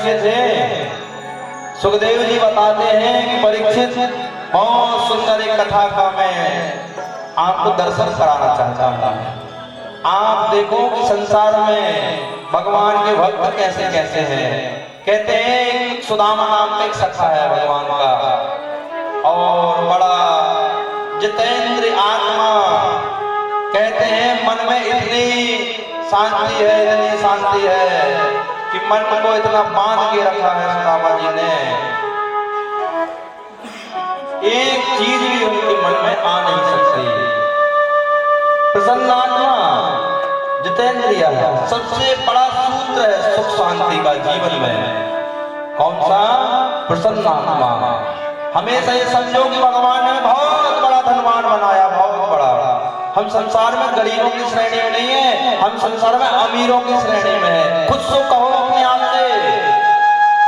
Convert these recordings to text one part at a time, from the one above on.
कैसे थे? सुखदेव जी बताते हैं कि परीक्षित, बहुत सुंदर एक कथा का मैं आपको दर्शन कराना चाहता हूँ। आप देखो कि संसार में भगवान के भक्त कैसे कैसे हैं। कहते हैं सुदामा नाम का एक सखा है भगवान का, और बड़ा जितेंद्र आत्मा। कहते हैं मन में इतनी शांति है कि मन को इतना बांध के रखा है सुदामा जी ने, एक चीज भी उनके मन में आ नहीं सकती। प्रसन्न आत्मा, जितेंद्रिय है, सबसे बड़ा सूत्र है सुख शांति का जीवन में। कौन सा? प्रसन्न आत्मा। हमेशा ये समझो कि भगवान ने बहुत बड़ा धनवान बनाया, बहुत बड़ा। हम संसार में गरीबों की श्रेणी में नहीं है, हम संसार में अमीरों की श्रेणी में है। खुद सो कहो अपने आप से,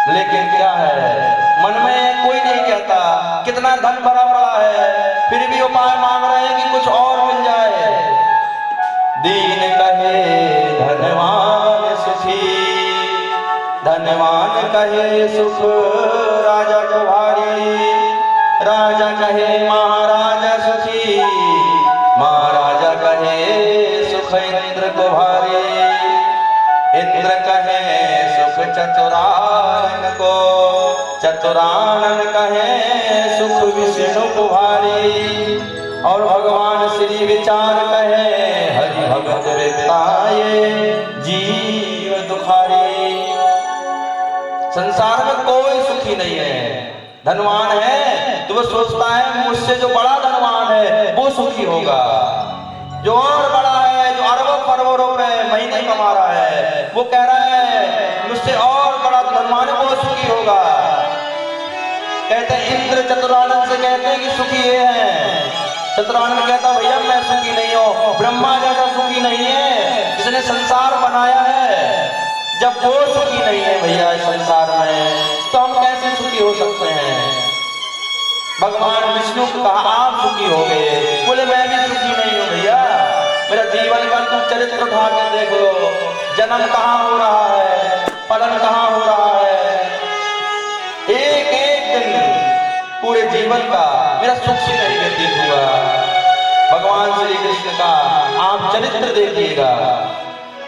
लेकिन क्या है मन में कोई नहीं कहता। कितना धन भरा पड़ा है, फिर भी उपाय मांग रहे हैं कि कुछ और मिल जाए। दीन कहे धनवान सुखी, धनवान कहे सुख राजा को भारी। राजा कहे महाराजा सुखी, महाराजा कहे सुख इंद्र को भारी। इंद्र कहे सुख चतुरानन को, चतुरानन कहे सुख विष्णु को भारी। और भगवान श्री विचार कहे हरि भगत विताये जीव दुखारी। संसार में कोई सुखी नहीं है। धनवान है तो वो सोचता है मुझसे जो बड़ा धनवान है वो सुखी होगा। जो और बड़ा है, जो अरबों खरबों रुपए महीने कमा रहा है, वो कह रहा है मुझसे और बड़ा धनवान है वो सुखी होगा। कहते हैं इंद्र चतुरानन से कहते हैं कि सुखी ये है। चतुरानन कहता भैया मैं सुखी नहीं हूँ। ब्रह्मा जैसा सुखी नहीं है जिसने संसार बनाया है। जब वो सुखी नहीं है भैया इस संसार में, तो हम कैसे सुखी हो सकते हैं? भगवान विष्णु को कहा आप सुखी हो गए, बोले मैं भी सुखी नहीं हूँ भैया। मेरा जीवन का तुम चरित्र उठा के देख लो, जन्म कहाँ हो रहा है, पलन कहाँ हो रहा है। एक एक दिन पूरे जीवन का मेरा सुख से नहीं व्यतीत हुआ। भगवान श्री कृष्ण का आप चरित्र देखिएगा।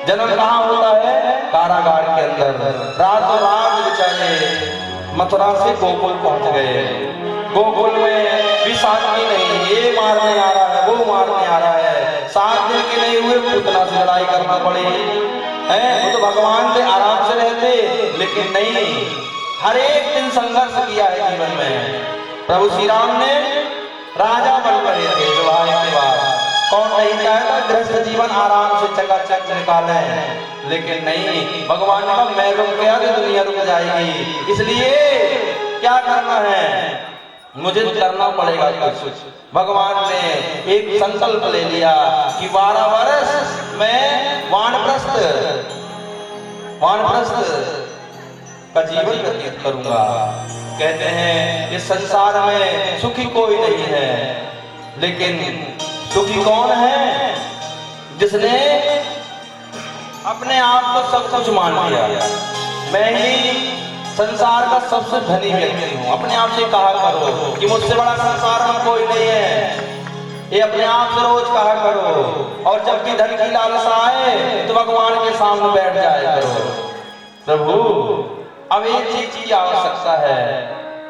जन्म कहाँ होता है? कारागार के अंदर। रातों रात बेचारे मथुरा से गोकुल पहुंच गए। गोकुल में भी शांति नहीं, ये मारने आ रहा है, वो मारने आ रहा है। 7 दिन के नहीं हुए पूतना से लड़ाई करना पड़ी है। वो तो भगवान से आराम से रहते, लेकिन नहीं, हर एक दिन संघर्ष किया है जीवन में। प्रभु श्री राम ने राजा बन रहे थे विवाह के बाद। कौन नहीं चाहता गृहस्थ जीवन आराम से चकाचक निकाले, लेकिन नहीं, भगवान ने कहा मैं रुक गया तो दुनिया रुक जाएगी। इसलिए क्या करना है, मुझे करना पड़ेगा कुछ। भगवान ने एक संकल्प ले लिया कि 12 वर्ष मैं वानप्रस्थ का जीवन व्यतीत करूंगा। कहते हैं इस संसार में सुखी कोई नहीं है, लेकिन सुखी कौन है? जिसने अपने आप को सब कुछ मान लिया। मैं ही संसार का सबसे धनी व्यक्ति हूँ। अपने आप से कहा करो कि मुझसे बड़ा संसार में कोई नहीं है। ये अपने आप से रोज कहा करो। और जब भी धन की लालसा आए तो भगवान के सामने बैठ जाए करो, प्रभु अब एक चीज की आवश्यकता है।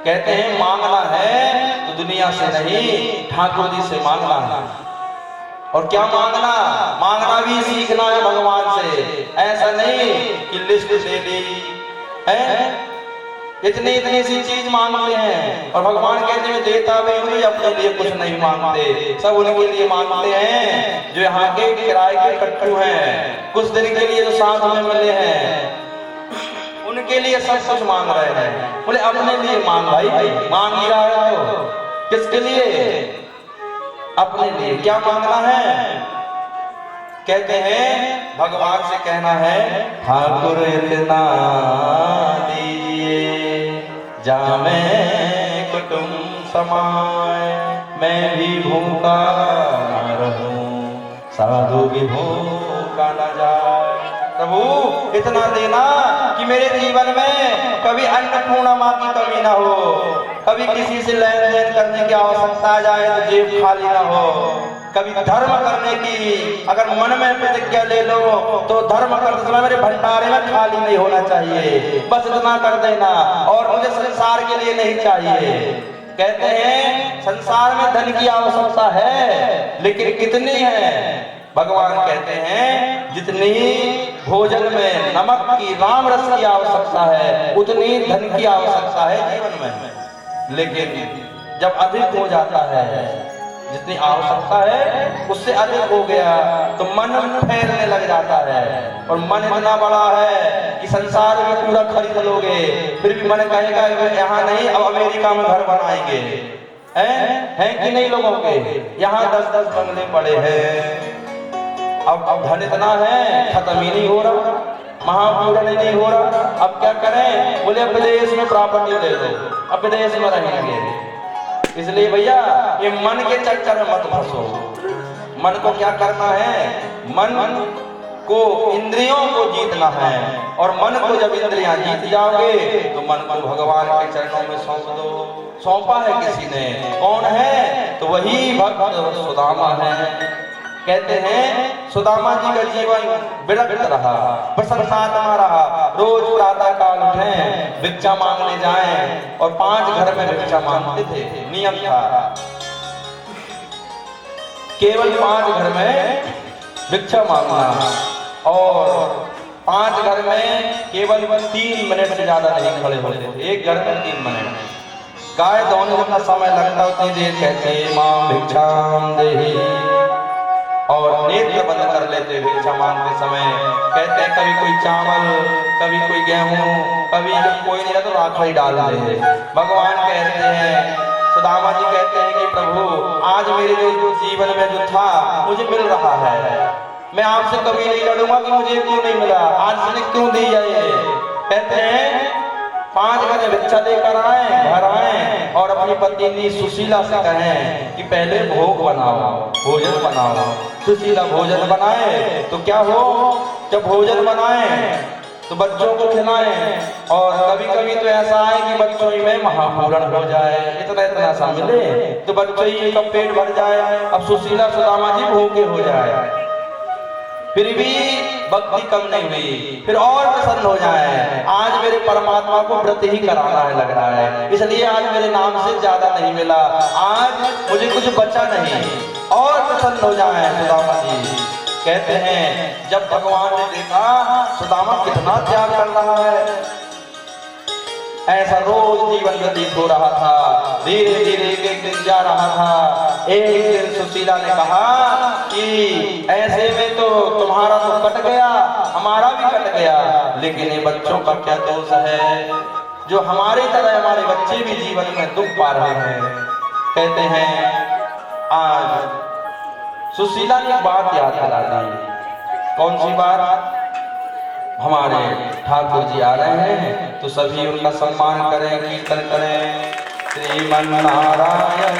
कहते हैं मांगना है तो दुनिया से नहीं, ठाकुर जी से मांगना है। और क्या मांगना? मांगना भी सीखना है भगवान से। ऐसा नहीं कि लिस्ट दे दी है, इतनी सी चीज मांगते हैं और भगवान कहते हैं देता भी हूँ, अपने लिए कुछ नहीं मांगते। सब उनके लिए मांगते हैं जो यहाँ के किराए के कट्टू हैं, कुछ दिन के लिए जो साथ में मिले हैं, उनके लिए सब कुछ मांग रहे हैं। बोले अपने लिए मांग भाई, मांग ही रहा है तो किसके लिए? अपने लिए। क्या मांगना है? कहते हैं भगवान से कहना है ठाकुर इतना दीजिए जामे कुटुंब समाए, मैं भी भूखा न रहूं, साधु भी भूखा न जाए। प्रभु इतना देना कि मेरे जीवन में कभी अन्नपूर्णा माँ की कमी ना हो, कभी किसी से लेन देन करने की आवश्यकता आ जाए तो जेब खाली ना हो, कभी धर्म करने की अगर मन में प्रतिज्ञा ले लो तो धर्म करते समय मेरे भंडारे में खाली नहीं होना चाहिए, बस इतना कर देना। और मुझे संसार के लिए नहीं चाहिए। कहते हैं संसार में धन की आवश्यकता है, लेकिन कितनी है? भगवान कहते हैं जितनी भोजन में नमक की राम रस की आवश्यकता है उतनी धन की आवश्यकता है जीवन में। लेकिन जब अधिक हो जाता है, जितनी आवश्यकता है उससे अधिक हो गया तो मन फैलने लग जाता है। और मन इतना बड़ा है कि संसार में पूरा खरीद लोगे, फिर भी मन कहेगा यहाँ नहीं, अब अमेरिका में घर बनाएंगे। हैं कि नहीं लोगों के? यहाँ 10-10 बंगले पड़े हैं। अब धन इतना है खत्म ही नहीं हो रहा, महापूर्ण नहीं हो रहा। अब क्या करें? बोले विदेश में प्रॉपर्टी ले लो, अब विदेश में रहेंगे। इसलिए भैया ये मन के चक्कर में मत फंसो। मन को क्या करना है? मन को इंद्रियों को जीतना है, और मन को जब इंद्रियां जीत जाओगे तो मन को भगवान के चरणों में सौंप दो। सौंपा है किसी ने, कौन है? तो वही भक्त सुदामा है। कहते हैं सुदामा जी का जीवन विरक्त रहा, प्रसन्नात्मा रहा। रोज प्रातः काल उठें, भिक्षा मांगने जाएं, और 5 घर में भिक्षा मांगते थे, नियम था। केवल 5 घर में भिक्षा मांगना, और 5 घर में केवल 3 मिनट से ज्यादा नहीं खड़े होते थे। एक घर में 3 मिनट। गाय धोने में समय लगता उतनी देर कहते मां भिक्षाम देहि, और नेत्र बंद कर लेते भिक्षा मांगते समय। कहते हैं कभी कोई चावल, कभी कोई गेहूं, कभी जब कोई नहीं है तो राखड़ी डाल दे। भगवान कहते हैं, सुदामा जी कहते हैं कि प्रभु आज मेरे जो जीवन में जो था मुझे मिल रहा है, मैं आपसे कभी नहीं लड़ूंगा कि मुझे क्यों नहीं मिला, आज से क्यों दी जाए। कहते हैं 5 घर भिक्षा लेकर आए, घर आए, और अपनी पत्नी सुशीला से कहें कि पहले भोग बनाओ, भोजन बनाओ। सुशीला भोजन बनाए तो क्या हो, जब भोजन बनाए तो बच्चों को खिलाएं, और कभी कभी तो ऐसा है कि बच्चों ही में महापूरण हो जाए, इतना इतना सा मिले तो बच्चों ही का पेट भर जाए। अब सुशीला सुदामा जी भूखे हो जाए, फिर भी भक्ति कम नहीं हुई, फिर और प्रसन्न हो जाए। आज मेरे परमात्मा को व्रत ही कराना है लग रहा है, इसलिए आज मेरे नाम से ज्यादा नहीं मिला, आज मुझे कुछ बचा नहीं, और प्रसन्न हो जाए सुदामा जी। कहते हैं जब भगवान ने देखा सुदामा कितना त्याग कर रहा है, ऐसा रोज जीवन व्यतीत हो रहा था, धीरे धीरे एक दिन जा रहा था। एक दिन सुशीला ने कहा कि ऐसे में तो तुम्हारा तो कट गया, हमारा भी कट गया, लेकिन ये बच्चों का क्या दोष है जो हमारी तरह हमारे बच्चे भी जीवन में दुख पा रहे हैं। कहते हैं आज सुशीला ने बात याद करा दी। कौन सी बात? हमारे ठाकुर जी आ रहे हैं तो सभी उनका सम्मान करें, कीर्तन करें। श्रीमन नारायण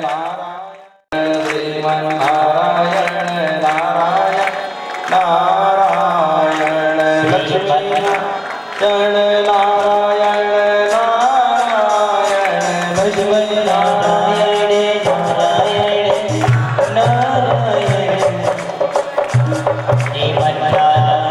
नारायण, श्रीमन नारायण नारायण नारायण, लक्ष्मी चरण नारायण नारायण, लक्ष्मी नारायण नारायण नारायण, श्रीमन नारायण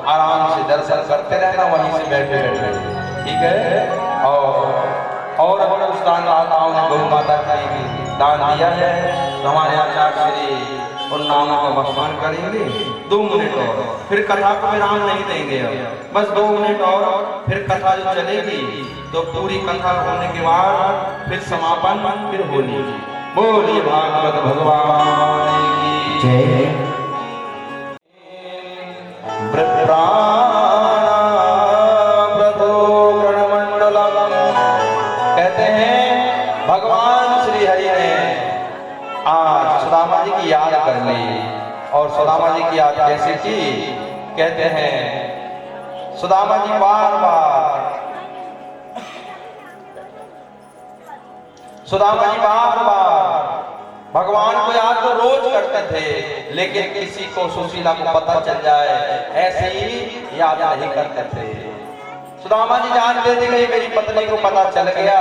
आराम से दर्शन करते रहना, वहीं से बैठे बैठे, ठीक है। और अगर उस दानदाताओं ने गौ माता की दान दिया है तो हमारे आचार्य श्री उन नामों का स्मरण करेंगे 2 मिनट और, फिर कथा को विराम नहीं देंगे, बस 2 मिनट और, फिर कथा जो चलेगी तो पूरी कथा होने के बाद फिर समापन, फिर होली। बोलिए भागवत भगवान की जय। कहते हैं भगवान श्री हरि ने आज सुदामा जी की याद कर ली और सुदामा जी की याद कैसी थी? कहते हैं सुदामा जी बार बार भगवान को याद तो रोज करते थे, लेकिन किसी को सुशीला को पता चल जाए ऐसे ही याद नहीं करते थे। सुदामा जी जानते थे कि मेरी पत्नी को पता चल गया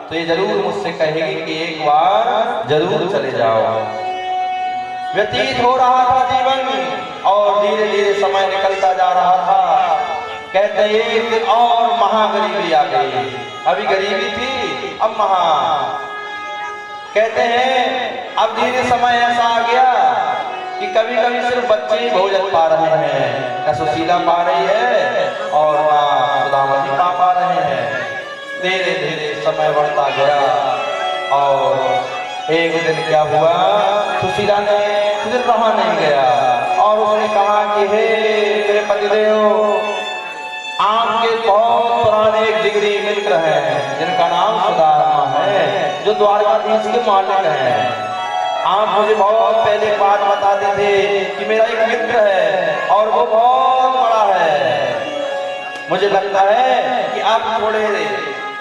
तो ये जरूर मुझसे कहेगी कि एक बार जरूर चले जाओ। व्यतीत हो रहा था जीवन और धीरे धीरे समय निकलता जा रहा था। कहते एक दिन और महागरीबी आ गई। अभी गरीबी थी, अब महा। कहते हैं अब धीरे समय ऐसा आ गया कि कभी कभी सिर्फ बच्चे ही भोजन पा रहे हैं, न सुशीला पा रही है और ना सुदामा जी पा रहे हैं। धीरे धीरे समय बढ़ता गया और एक दिन क्या हुआ, सुशीला ने फिर रहा नहीं गया और उसने कहा कि हे मेरे पतिदेव, आपके बहुत पुराने एक डिग्री मित्र हैं जिनका नाम सुदामा है, जो द्वारकाधीश के मालिक हैं। आप मुझे बहुत पहले बात बताते थे कि मेरा एक मित्र है और वो बहुत बड़ा है। मुझे लगता है कि आप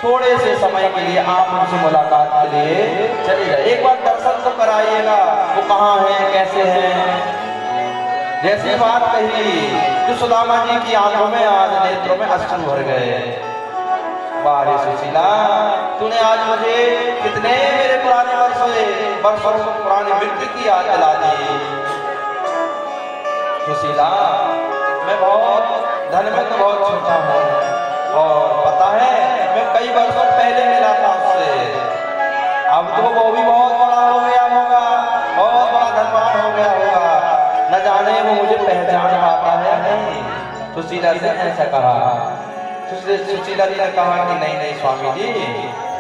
थोड़े से समय के लिए आप उनसे मुलाकात के लिए चले जाए, एक बार दर्शन तो कराइएगा, वो कहाँ है, कैसे हैं। जैसी बात कही तो सुदामा जी की आंखों में आज नेत्रों में अश्रु भर गए। बारे सुशीला, तूने आज मुझे कितने मेरे पुराने वर्षों पुराने मित्र की याद दिला दी। सुशीला, मैं बहुत धन में तो बहुत छोटा हूँ और पता है मैं कई वर्षों पहले मिला था उससे। अब तो वो भी बहुत बड़ा हो गया होगा, बहुत बड़ा धनवान हो गया होगा, न जाने वो मुझे पहचान पाता है नहीं। सुशीला से ऐसा कहा। सुशीला जी ने कहा कि नहीं नहीं स्वामी जी,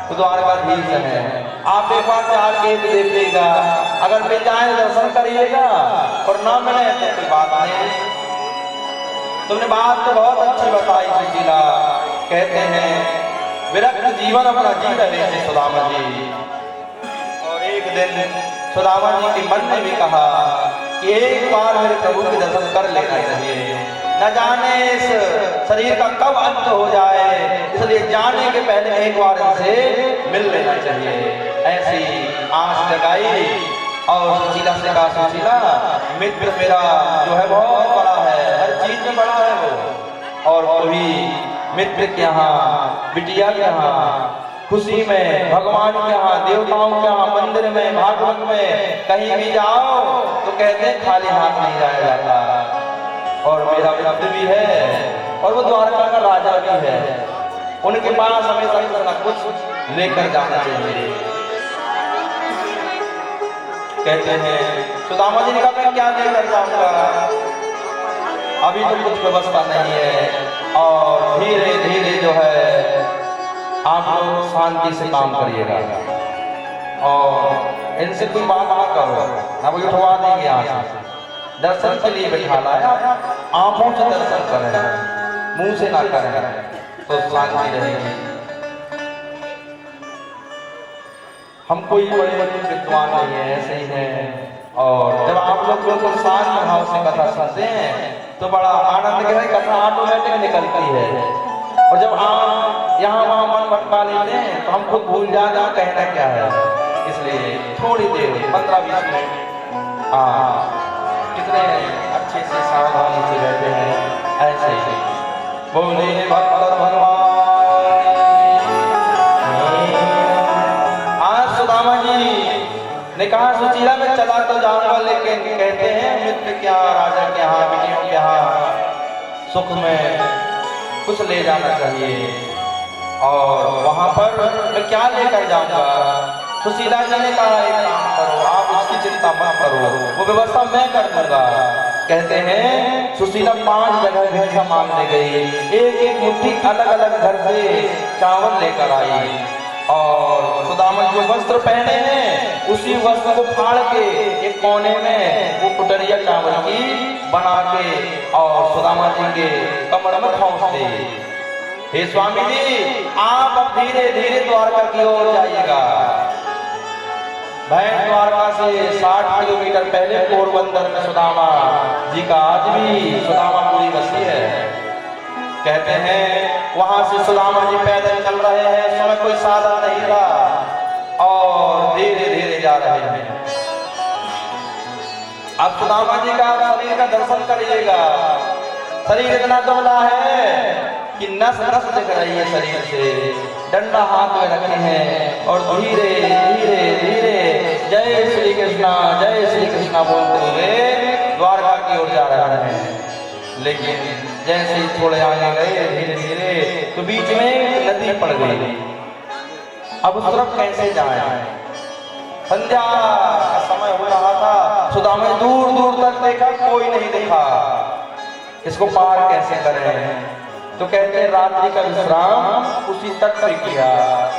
तो द्वारकाधीश है, आप एक बार जाके देखिएगा, अगर मिल जाए दर्शन करिएगा और ना मिले तो कोई बात नहीं। तुमने बात तो बहुत अच्छी बताई सुशीला। कहते हैं विरक्त जीवन अपना जी रहे थे सुदामा जी। और एक दिन सुदामा जी के मन ने भी कहा कि एक बार मेरे प्रभु के दर्शन कर लेना चाहिए, न जाने इस शरीर का कब अंत हो जाए, इसलिए जाने के पहले एक बार इनसे मिल लेना चाहिए। ऐसी आस जगाई और सुशीला से कहा, सुशीला मित्र मेरा जो है बहुत बड़ा है, हर चीज में बड़ा है वो, और वही मित्र के यहाँ, बिटिया के यहाँ खुशी में, भगवान के यहाँ, देवताओं के यहाँ, मंदिर में, भागवत में कहीं भी जाओ तो कहते हैं खाली हाथ नहीं जाया जाता। और मेरा मित्र भी है और वो द्वारका का राजा भी है, उनके पास हमेशा कुछ ना कुछ लेकर जाना चाहिए। कहते हैं सुदामा जी ने कहा मैं क्या लेकर जाऊंगा, अभी तो कुछ व्यवस्था नहीं है और धीरे धीरे जो है आप लोग शांति से काम करिएगा और इनसे कोई बात ना करो, ना वो उठवा देंगे यहाँ से। दर्शन के लिए बैठा लाया, आंखों से दर्शन करें, मुंह से ना करें तो शांति रहेगी। हम कोई बड़े बड़े विद्वान नहीं है, ऐसे ही हैं। और जब आप लोग बिल्कुल शांत भाव से कथा सुनते हैं तो बड़ा आनंद के साथ कथा ऑटोमेटिक निकलती है। और जब आप यहाँ वहाँ मन भटका लेते हैं तो हम खुद भूल जाते हैं कहना क्या है। इसलिए थोड़ी देर 15-20 मिनट कितने अच्छे से सावधानी से रहते हैं, ऐसे ही बोले भक्त भगवान। आज सुदामा जी ने कहा सुशीला में चला तो जाऊंगा, लेकिन कहते हैं मित्र क्या, राजा के यहाँ, बेटियों के यहाँ सुख में कुछ ले जाना चाहिए और वहां पर मैं क्या लेकर जाऊंगा। सुशीला जी ने कहा एक काम करो, आप उसकी चिंता मत करो, वो व्यवस्था मैं कर दूंगा। कहते हैं सुशीला 5 जगह भिक्षा मांगने गई, एक एक मुट्ठी अलग अलग घर से चावल लेकर आई और सुदामा जो वस्त्र पहने हैं उसी वस्त्र को फाड़ के एक कोने में वो कुटरिया चावल की बना के और सुदामा जी के कमर में ठोंस दे। हे स्वामी जी, आप अब धीरे धीरे द्वारका की ओर जाइएगा। भैंस द्वारका से 60 किलोमीटर पहले पोरबंदर में सुदामा जी का आज भी सुदामापुरी बसी है। कहते हैं वहां से सुदामा जी पैदल चल रहे हैं, उस समय कोई साधन नहीं था और धीरे धीरे जा रहे हैं। अब सुदामा जी का शरीर का दर्शन करिएगा, शरीर इतना दुबला है कि नस नस दिख रही है शरीर से, डंडा हाथ में रखे हैं और धीरे धीरे धीरे जय श्री कृष्णा बोलते हुए द्वारका की ओर जा रहे हैं। लेकिन जैसे ही थोड़े आगे गए धीरे धीरे तो बीच में नदी पड़ गई। अब उस तरफ कैसे जाएं? संध्या का समय हो रहा था, सुदामा दूर दूर तक देखा, कोई नहीं देखा, इसको पार कैसे करें? तो कहते हैं रात्रि का विश्राम उसी तट पे किया,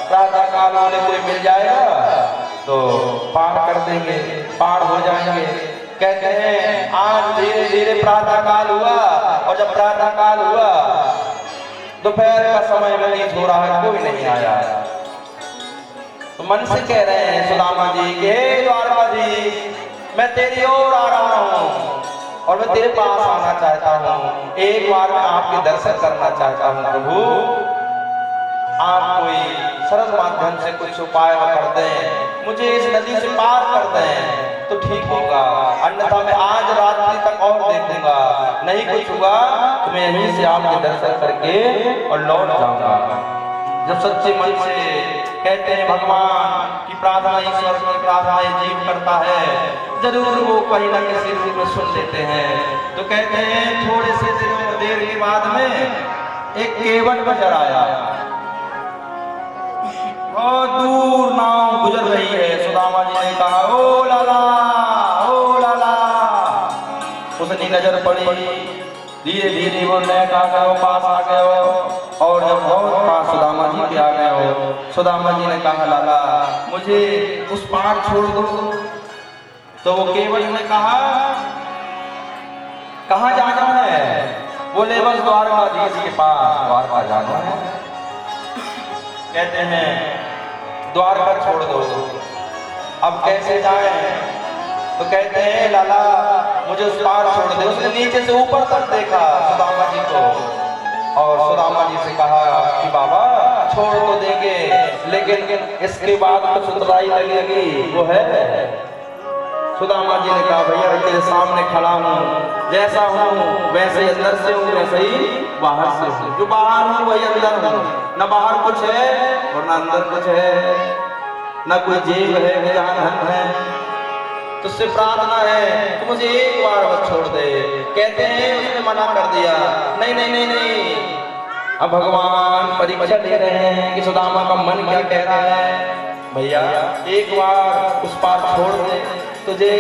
प्रातः काल वाले कोई मिल जाएगा तो पार कर देंगे, पार हो जाएंगे। कहते हैं आज धीरे धीरे प्रातः काल हुआ और जब प्रातः काल हुआ दोपहर का समय व्यतीत हो रहा है, कोई नहीं आया। तो मन से कह रहे हैं सुदामा जी के हे द्वारका जी, मैं तेरी ओर आ रहा हूँ और मैं तेरे पास आना चाहता हूँ, एक बार मैं आपके दर्शन करना चाहता हूँ प्रभु, आप कोई सरल माध्यम से कुछ उपाय कर दें, मुझे इस नदी से पार कर दें तो ठीक होगा, अन्यथा मैं आज रात्रि तक और देखूंगा, नहीं कुछ हुआ तो मैं यहीं से आपके दर्शन करके और लौट जाऊंगा। जब सच्चे मन से कहते हैं भगवान की प्रार्थना, ईश्वर की प्रार्थना जीव करता है, जरूर वो कहीं ना किसी रूप में सुन लेते हैं। तो कहते हैं थोड़े से देर के बाद में एक केवट नजर आया और दूर नाव गुजर रही है। सुदामा जी ने कहा ओ लाला, ओ लाला। उसकी नजर पड़ी, धीरे धीरे वो नैक आ गए, पास आ गए और जब बहुत पास सुदामा जी के आ गए हो, सुदामा जी ने कहा लाला मुझे उस पार छोड़ दो। तो वो केवट ने कहा कहाँ जाना है? बोले बस द्वारकाधीश के पास द्वारका जाना है। कहते हैं द्वारका छोड़ दो, अब कैसे जाए? तो कहते हैं लाला मुझे उस पार छोड़ दे। उसने नीचे से ऊपर तक देखा सुदामा जी को और सुदामा जी से कहा कि बाबा छोड़ तो देंगे लेकिन इसके बाद कुछ सुतराई लगेगी, वो है? सुदामा जी ने कहा भैया तेरे सामने खड़ा हूँ, जैसा हूँ वैसे ही अंदर से हूँ, वैसे ही बाहर से हूँ, जो बाहर हूँ वही अंदर हूँ, न बाहर कुछ है और न अंदर कुछ है, न कोई जेब है न जहां धन है। तुझसे प्रार्थना है तो मुझे एक बार बस छोड़ दे। कहते हैं उसने मना कर दिया, नहीं नहीं नहीं नहीं। अब भगवान परीक्षा दे रहे हैं कि सुदामा का मन क्या कह रहा है। भैया एक बार उस पार छोड़ दे, तुझे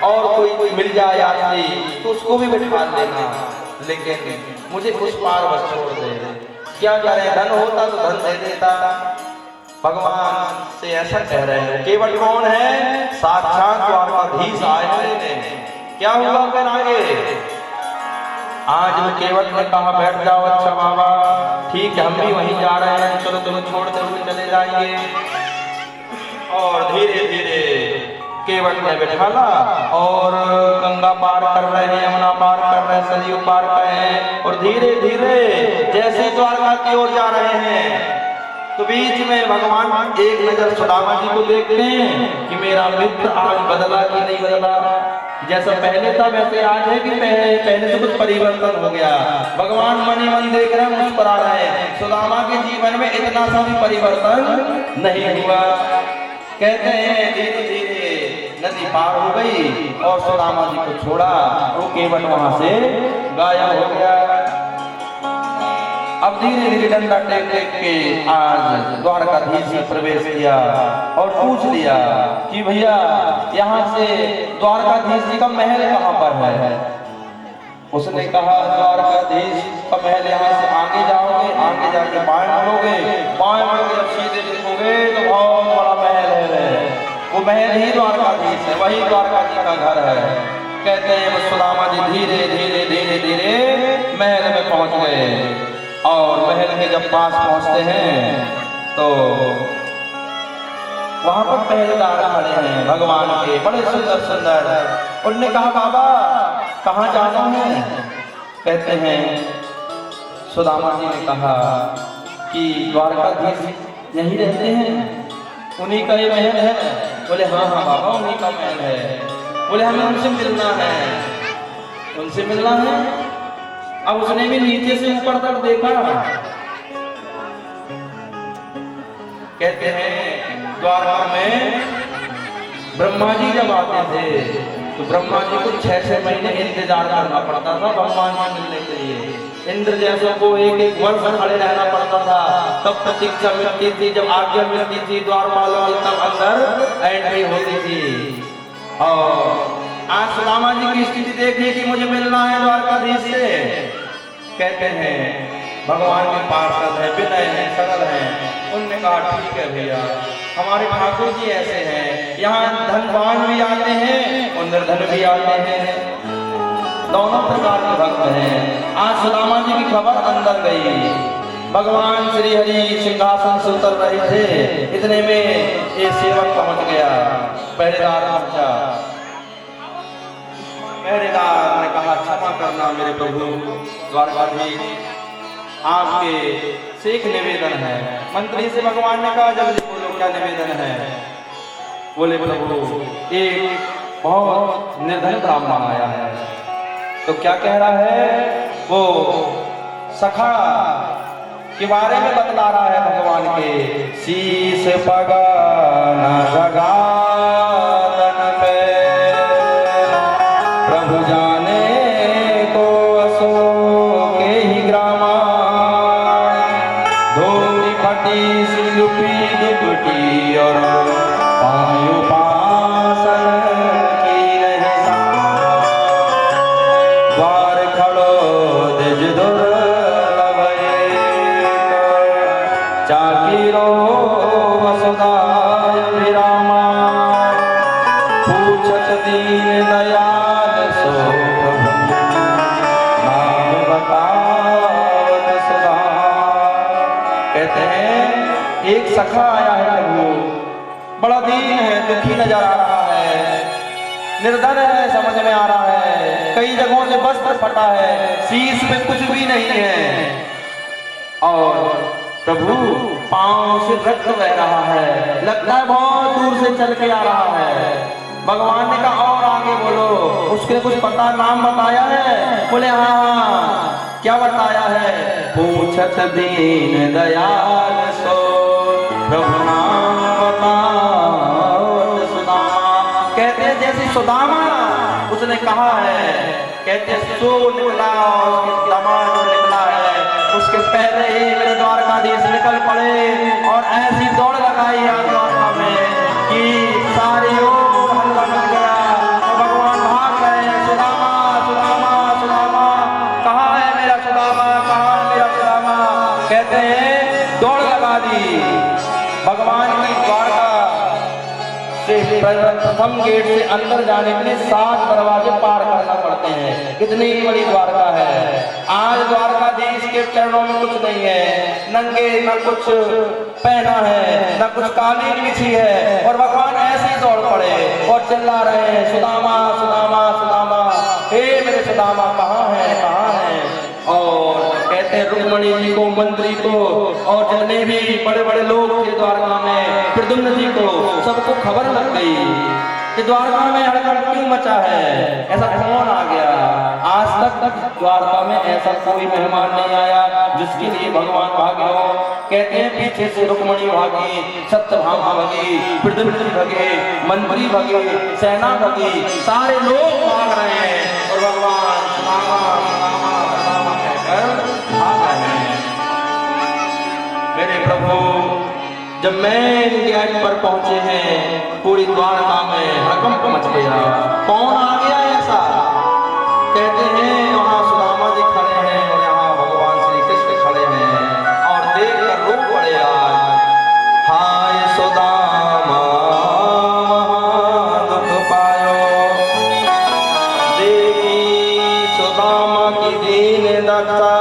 और कोई मिल जाए यात्री तो उसको भी बिठा देना, लेकिन मुझे उस पार बस छोड़ दे। क्या करें, धन होता तो धन दे देता। भगवान से ऐसा कह रहे हैं। केवट कौन है? साक्षात द्वारकाधीश आए हैं। क्या हुआ फिर आगे? आज वो केवट ने कहा बैठ जाओ, अच्छा बाबा ठीक है हम भी वहीं जा रहे हैं, चलो चलो छोड़ते हुए चले जाएंगे। और धीरे धीरे केवट ने बिठाला और गंगा पार कर रहे हैं, यमुना पार कर रहे हैं, सरयू पार कर रहे हैं और धीरे धीरे जैसे द्वारका की ओर जा रहे हैं तो बीच में भगवान एक नजर सुदामा जी को देखते हैं कि मेरा मित्र आज बदला कि नहीं बदला, जैसा पहले था वैसे आज है कि पहले से कुछ परिवर्तन हो गया। भगवान मन ही मन देख रहे हैं, मुस्कुरा रहे हैं। सुदामा के जीवन में इतना सा भी परिवर्तन नहीं हुआ। कहते हैं धीरे धीरे नदी पार हो गई और सुदामा जी को छोड़ा, वो केवट वहां से गायब हो गया। अब धीरे धीरे डंडा टेक टेक के आज द्वारकाधीश ने प्रवेश किया और पूछ लिया कि भैया यहाँ से द्वारकाधीश जी का महल कहाँ पर है? उसने कहा द्वारकाधीश का महल यहाँ से आगे जाओगे, आगे जाके बाएं मुड़ोगे, बाएं मुड़ के जब सीधे देखोगे तो बहुत बड़ा महल है, वो महल ही द्वारकाधीश है, वही द्वारका जी का घर है। कहते हैं सुदामा जी धीरे धीरे धीरे धीरे महल में पहुंच गए और महल के जब पास पहुंचते हैं तो वहां पर पहरेदार खड़े हैं भगवान के, बड़े सुंदर सुंदर। उनने कहा बाबा कहाँ जाना है? कहते हैं सुदामा जी ने कहा कि द्वारकाधीश यहीं रहते हैं, उन्हीं का ये महल है। बोले हाँ हाँ बाबा उन्हीं का महल है। बोले हमें उनसे मिलना है, उनसे मिलना है। अब उसने भी नीचे से ऊपर तक देखा। कहते हैं द्वारका में ब्रह्मा जी जब आते थे तो ब्रह्मा जी को 6-6 महीने इंतजार करना पड़ता था भगवान से मिलने के लिए। इंद्र जैसों को एक वर्ष खड़े रहना पड़ता था, तब प्रतीक्षा मिलती थी, जब आज्ञा मिलती थी द्वारपालों की तब अंदर एंट्री होती थी। और आज सुदामा जी की स्थिति देखिए कि मुझे मिलना है द्वारकाधीश से। कहते हैं भगवान के पार्षद है, विनय है, सरल है। उनने कहा ठीक है भैया, हमारे ठाकुर जी ऐसे हैं, यहाँ धनवान भी आते हैं और निर्धन भी आते हैं, दोनों प्रकार के भक्त हैं। आज सुदामा जी की खबर अंदर गई। भगवान श्री हरि सिंहासन से उतर रहे थे, इतने में ये सेवक पहुंच गया, पहरेदार पहुंचा। पहरेदार ने कहा क्षमा करना मेरे प्रभु द्वारकाधीश, आपके से एक निवेदन है। मंत्री से भगवान ने कहा जल्दी बोलो क्या निवेदन है? बोले प्रभु एक बहुत निर्धन ब्राह्मण आया है। तो क्या कह रहा है? वो सखा के बारे में बतला रहा है भगवान के। शीश पगा न जगा तन पे, प्रभु जाने को असो के ही ग्रामा, धोती फटी सिलुपी दुपटी और पायु पासन की रहे, द्वार खड़ो दिज दुर्लभ चाकीरो वसुदाय विरामा, पूछत दीन दयाल सो प्रभु नाम बतावत सदा। कहते हैं एक सखा आया है प्रभु, बड़ा दीन है, दुखी नजर आ रहा है, निर्धन है, समझ में आ रहा है, कई जगहों से वस्त्र फटा है, शीश पे कुछ भी नहीं है और प्रभु पांव से रक्त बह रहा है, लगता है बहुत दूर से चल के आ रहा है। भगवान ने कहा और आगे बोलो, उसके कुछ पता नाम बताया है? बोले हाँ। क्या बताया है? पूछत दीन दयाल सो प्रभु नाम बताओ सुदामा। कहते हैं जैसे सुदामा उसने कहा है, कहते सो निकला और उसके दमाद निकला है, उसके पहले ही मेरे द्वारकाधीश निकल पड़े और ऐसी दौड़ लगाई है द्वारका में कि सारी ओर हल्ला मच गया और भगवान भाग गए। सुदामा सुदामा सुदामा, कहाँ है मेरा सुदामा, कहाँ है मेरा सुदामा? कहते हैं दौड़ लगा दी। भगवान की द्वारका से प्रथम गेट से अंदर जाने के लिए 7 दरवाजे पार करना पड़ते हैं, कितनी बड़ी द्वारका है। आज द्वारकाधीश के चरणों में कुछ नहीं है, नंगे न कुछ पहना है, न कुछ कालीन बिछी है और भगवान ऐसे ही दौड़ पड़े और चिल्ला रहे हैं सुदामा सुदामा सुदामा, हे मेरे सुदामा कहाँ है, कहाँ है? और कहते हैं रुक्मणी जी को, मंत्री को और जितने भी बड़े बड़े लोग थे द्वारका में, प्रद्युम्न जी को, सबको खबर लग गई कि द्वारका में हड़कंप क्यों मचा है, ऐसा कौन आ गया। आज तक द्वारका में ऐसा कोई मेहमान नहीं आया जिसके लिए भगवान भागे हो। कहते हैं पीछे से रुक्मणी भागी, सत्यभामा भागी, प्रद्युम्न जी भागे, मंत्री भागे, सेना भागी, सारे लोग भाग रहे हैं और भगवान सुदामा सुदामा सुदामा कहकर भाग रहे हैं। मेरे प्रभु जब मेन गेट पर पहुंचे हैं, पूरी द्वारका में हड़कंप मच गया। कौन आ गया ऐसा? कहते हैं वहां सुदामा जी खड़े हैं और यहाँ भगवान श्री कृष्ण खड़े हैं और देख कर रो पड़े आज, हाय सुदामा दुख पायो, देखी सुदामा की दीन दशा,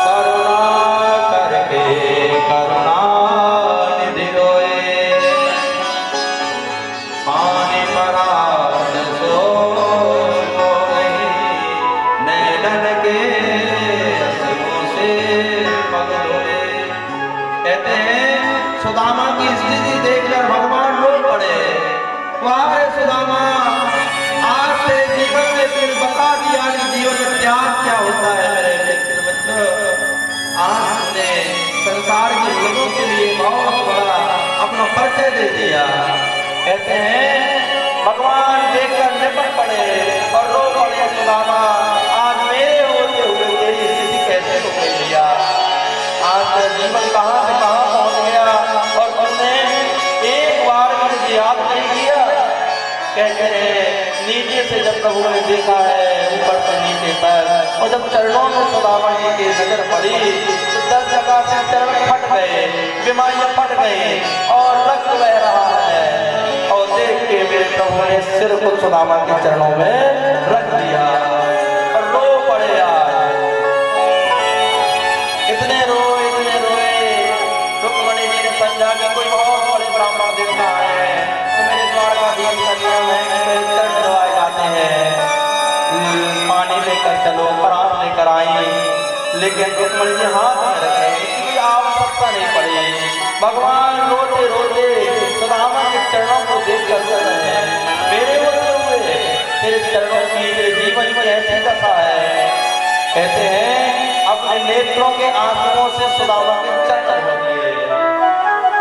करुणा करके करुणा निधि रो, दे दिया। कहते हैं भगवान देखकर निपट पड़े और रो पड़े, सुदामा आज मेरे होते हुए तेरी स्थिति कैसे हो गई भैया? आज तेरा जीवन कहाँ से कहाँ पहुँच गया और तुमने एक बार मुझे याद नहीं किया। कहते हैं नीचे से जब प्रभु ने देखा है ऊपर से नीचे तक, और जब चरणों में सुदामा जी की नजर पड़ी तो 10 जगह से चरण फट गए, बीमारियां फट गई और रक्त बह रहा है। और देख के मेरे प्रभु ने सिर को सुदामा के चरणों में रख दिया और रो पड़े। यार इतने रोए रुक्मणी जी ने समझा कि कोई बहुत बड़े ब्राह्मण देवता है तो मेरे द्वारकाधीश का नियम है कि मेरे चरण धोए जाते हैं, पानी लेकर चलो, परात लेकर आई। लेकिन रुक्मणी जी हाथ में रखे, इसकी आवश्यकता नहीं पड़ी। भगवान रोते रोते सुदामा के चरणों को देख कर चल रहे हैं, मेरे होते हुए तेरे चरणों की, तेरे जीवन की ऐसी दशा है। कहते हैं अपने नेत्रों के आंसुओं से सुदामा के चरण हो दिए।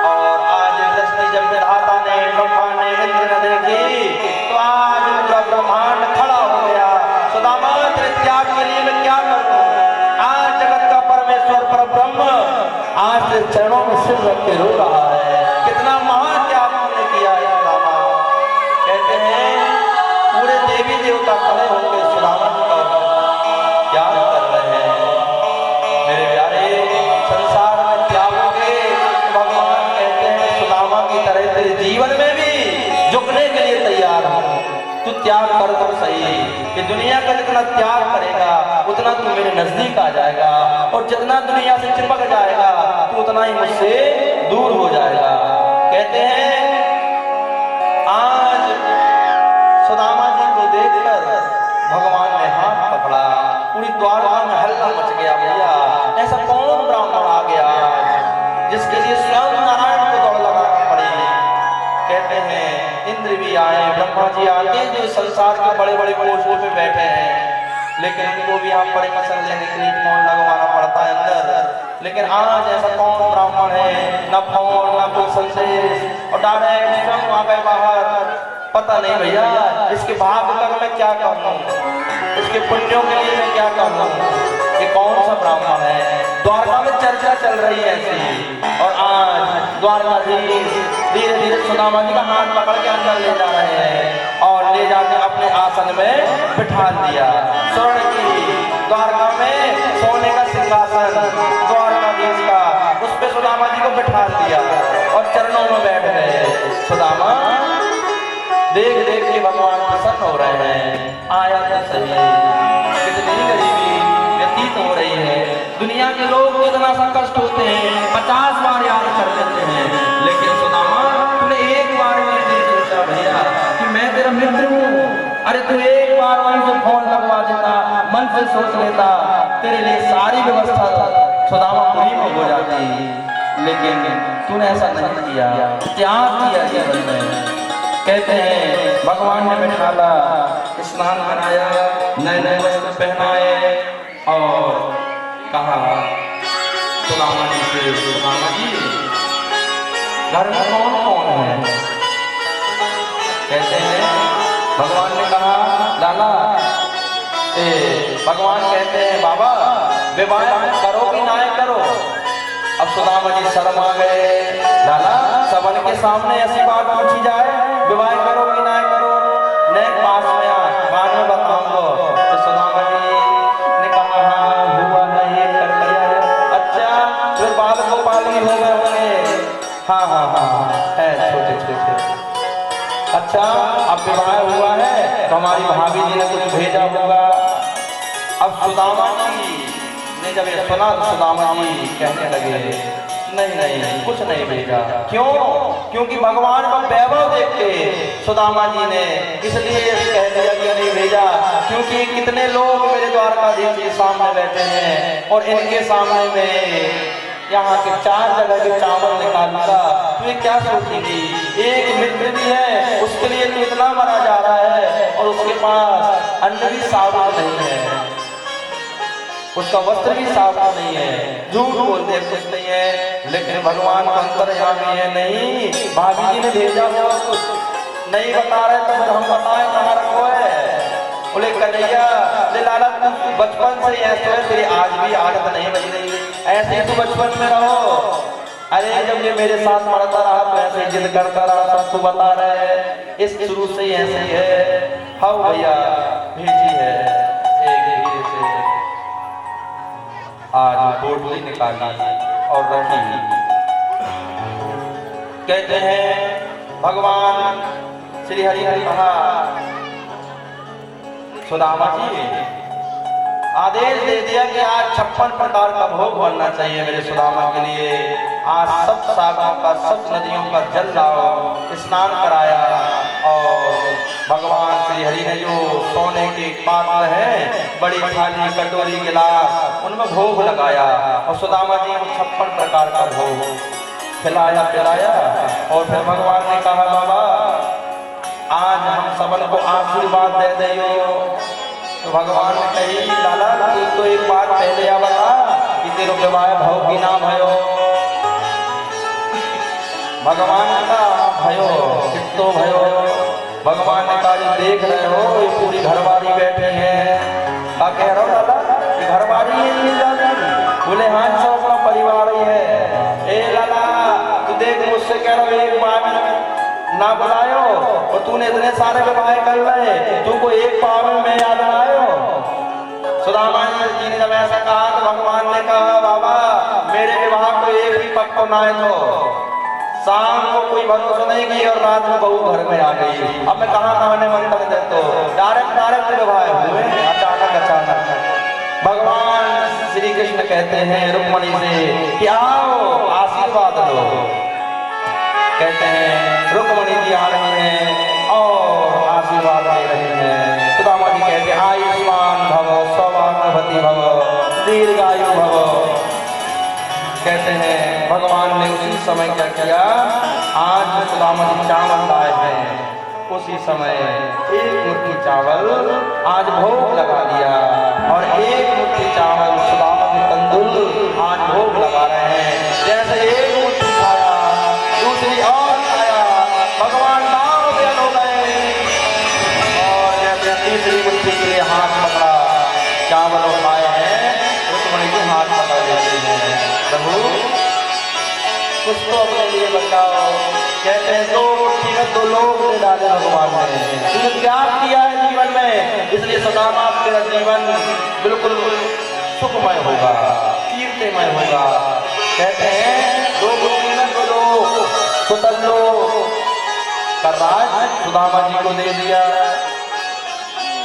और आज दृष्टि जब विधाता ने, ब्रह्मा ने, इंद्र ने देखी तो आज पूरा ब्रह्मांड खड़ा हो गया। सुदामा तेरे त्याग के लिए मैं क्या करूं? आज जगत का परमेश्वर पर ब्रह्म आज तेरे चरणों में सिर रख के रो रहा है। कितना महान त्याग तुमने किया है सुदामा। कहते हैं पूरे देवी देवता खड़े होकर सुदामा का त्याग कर रहे हैं। मेरे प्यारे संसार में त्यागोगे भगवान कहते हैं सुदामा की तरह तेरे जीवन में भी झुकने के लिए तैयार हूं। तू त्याग कर तो सही कि दुनिया का जितना त्याग करेगा उतना तू मेरे नजदीक आ जाएगा, और जितना दुनिया से चिपक जाएगा तू उतना ही मुझसे दूर हो जाएगा। कहते हैं आज सुदामा जी को देखकर भगवान ने हाथ पकड़ा, पूरी द्वारका में हल्ला मच गया। भैया ऐसा कौन ब्राह्मण आ गया जिसके लिए स्वयं नारायण को दौड़ लगानी पड़ी? कहते हैं इंद्र भी आए, ब्रह्मा जी आते जो संसार के बड़े बड़े पोस्टों पे बैठे हैं, लेकिन उनको भी यहाँ परमिशन लेने के लिए फोन लगवाना पड़ता है अंदर। लेकिन आज ऐसा कौन ब्राह्मण है, न फोन न कोई संदेश, और डायरेक्ट स्वयं आ गए बाहर। पता नहीं भैया इसके भाग कर मैं क्या कहूँ, इसके पुण्यों के लिए मैं क्या कहूँ, ये कौन सा ब्राह्मण है? द्वारका में चर्चा चल रही है ऐसी, और आज द्वारकाधीश धीरे धीरे सुदामा जी का हाथ पकड़ के अंदर ले जा रहे हैं और ले जाके अपने आसन में बिठा दिया। स्वर्ण की द्वारका में सोने का सिंहासन द्वारकाधीश का, उस पे सुदामा जी को बिठा दिया और चरणों में बैठ गए। सुदामा देख देख के भगवान प्रसन्न हो रहे हैं। आया तो सही, कितनी गरीबी व्यतीत हो रही है। दुनिया के लोग कितना सा कष्ट होते हैं, 50 बार याद कर लेते हैं, लेकिन सुदामा तूने एक बार भी नहीं सोचा भैया कि मैं तेरा मित्र हूँ। अरे तू एक बार वहीं से फोन लगवा देता, मन से सोच लेता, तेरे लिए सारी व्यवस्था सुदामा वहीं में हो जाती, लेकिन तूने ऐसा नहीं किया, त्याग किया जीवन में। कहते हैं भगवान ने बिठाला, स्नान कराया, नए नए वस्त्र पहनाए और कहा सुदामा जी से, सुदामा जी घर में कौन कौन है? कहते हैं भगवान ने कहा लाला, भगवान कहते हैं बाबा विवाह करो कि ना करो? अब सुदामा जी शर्म आ गए। लाला सबन के सामने ऐसी बात पूछी जाए, विवाह करो कि ना करो? नहीं पास में बाद में बताऊंगा। तो सुदामा जी ने कहा हाँ हुआ है, ये कर लिया है। अच्छा फिर बाल गोपाली हो गए होंगे? हाँ हाँ हाँ है, छोटे छोटे। अच्छा अब विवाह हुआ है तो हमारी भाभी जी ने कुछ भेजा होगा। अब सुदामा जी ने जब ये सुना तो सुदामा जी कहने लगे नहीं नहीं कुछ नहीं भेजा। क्यों? क्योंकि भगवान का वैभव देख के सुदामा जी ने इसलिए कह दिया कि नहीं भेजा, क्योंकि कितने लोग मेरे द्वारकाधीश के सामने बैठे हैं और इनके सामने में यहाँ के 4 जगह के चावल निकालूंगा, तो ये क्या सोचेगी? एक मित्र भी है उसके लिए तो इतना मरा जा रहा है और उसके पास अन्न भी साबुत नहीं है। उसका वस्त्र भी साफ नहीं है, झूठ बोलते कुछ नहीं है, लेकिन भगवान का अंतर्यामी है। नहीं, भाभी जी ने भेजा हुआ कुछ नहीं बता रहे तो फिर हम बताएं कहाँ रखो है। बोले कन्हैया ले लाला तुम बचपन से ऐसे है, तेरी आज भी आदत नहीं बनी रही, ऐसे ही तू बचपन में रहो। अरे जब ये मेरे साथ पढ़ता रहा तो ऐसे ही जिद करता रहा, सब तो बता रहे हैं इस शुरू से ही ऐसे ही है। हाँ भैया भेजी है एक धीरे से, आज पोटली निकाली और रखी। कहते हैं भगवान श्री हरि ने कहा सुदामा जी आदेश दे दिया कि आज 56 प्रकार का भोग बनना चाहिए मेरे सुदामा के लिए। आज सब सागरों का सब नदियों का जल लाओ, स्नान कराया और भगवान श्री हरि ने जो सोने के पात्र है, बड़ी थाली कटोरी गिलास, उनमें भोग लगाया और सुदामा जी को 56 प्रकार का भोग खिलाया पिलाया। और फिर भगवान ने कहा बाबा आज हम सबन को आशीर्वाद दे दियो। तो भगवान ने कही लाला तू तो एक बात पहले आ बता कि तेरे विवाह भाव की नाम भयो। भगवान का भयो कितो भयो। भगवान ने कहा देख रहे हो ये पूरी घरवाली बैठी है। क्या कह रहा हो लाला कि घरवाली है? बोले हाँ सब अपना परिवार ही है। ए लाला तू देख मुझसे कह रहा हो एक बार ना बुलायो और तूने इतने सारे विवाह कर रहे, तुमको एक पाव में मैं याद ना आयो। सुदामा जी ने जब ऐसा कहा तो भगवान ने कहा बाबा मेरे विवाह को एक ही पक्को ना है तो शाम को कोई भरोसा नहीं की और रात में बहू घर में आ गई। अब मैं कहाँ मंत्र दे तो डायरेक्ट विवाह हुए अचानक। भगवान श्री कृष्ण कहते हैं रुक्मणी से कि आओ आशीर्वाद लो। कहते हैं रुक्मणी जी आ रही हैं और आशीर्वाद दे रहे हैं। सुदामा जी कहते हैं आयुष्मान भव सौभाग्यवती भव दीर्घायु भव। कहते हैं भगवान ने उसी समय क्या किया, आज सुदामा जी चावल लाए हैं उसी समय एक मुट्ठी चावल आज भोग लगा दिया और एक मुट्ठी चावल सुदामा जी तंदुल आज भोग लगा रहे हैं। जैसे एक मुट्ठी खाया दूसरी और खाया, भगवान नाम बेन हो गए और जैसे तीसरी मुट्ठी के लिए हाथ पकड़ा, चावल खाए हैं रुक्मणी के हाथ पकड़ लेते हैं प्रभु कुछ तो अपने लिए बचाओ। कहते हैं दो मुट्ठी में दो लोग दे डाले भगवान ने, तुमने त्याग किया है जीवन में, इसलिए सुदामा तेरा जीवन बिल्कुल सुखमय होगा कीर्तिमय होगा। कहते हैं दो मुट्ठी में दो लोग सुतल्लो का राज सुदामा जी को दे दिया।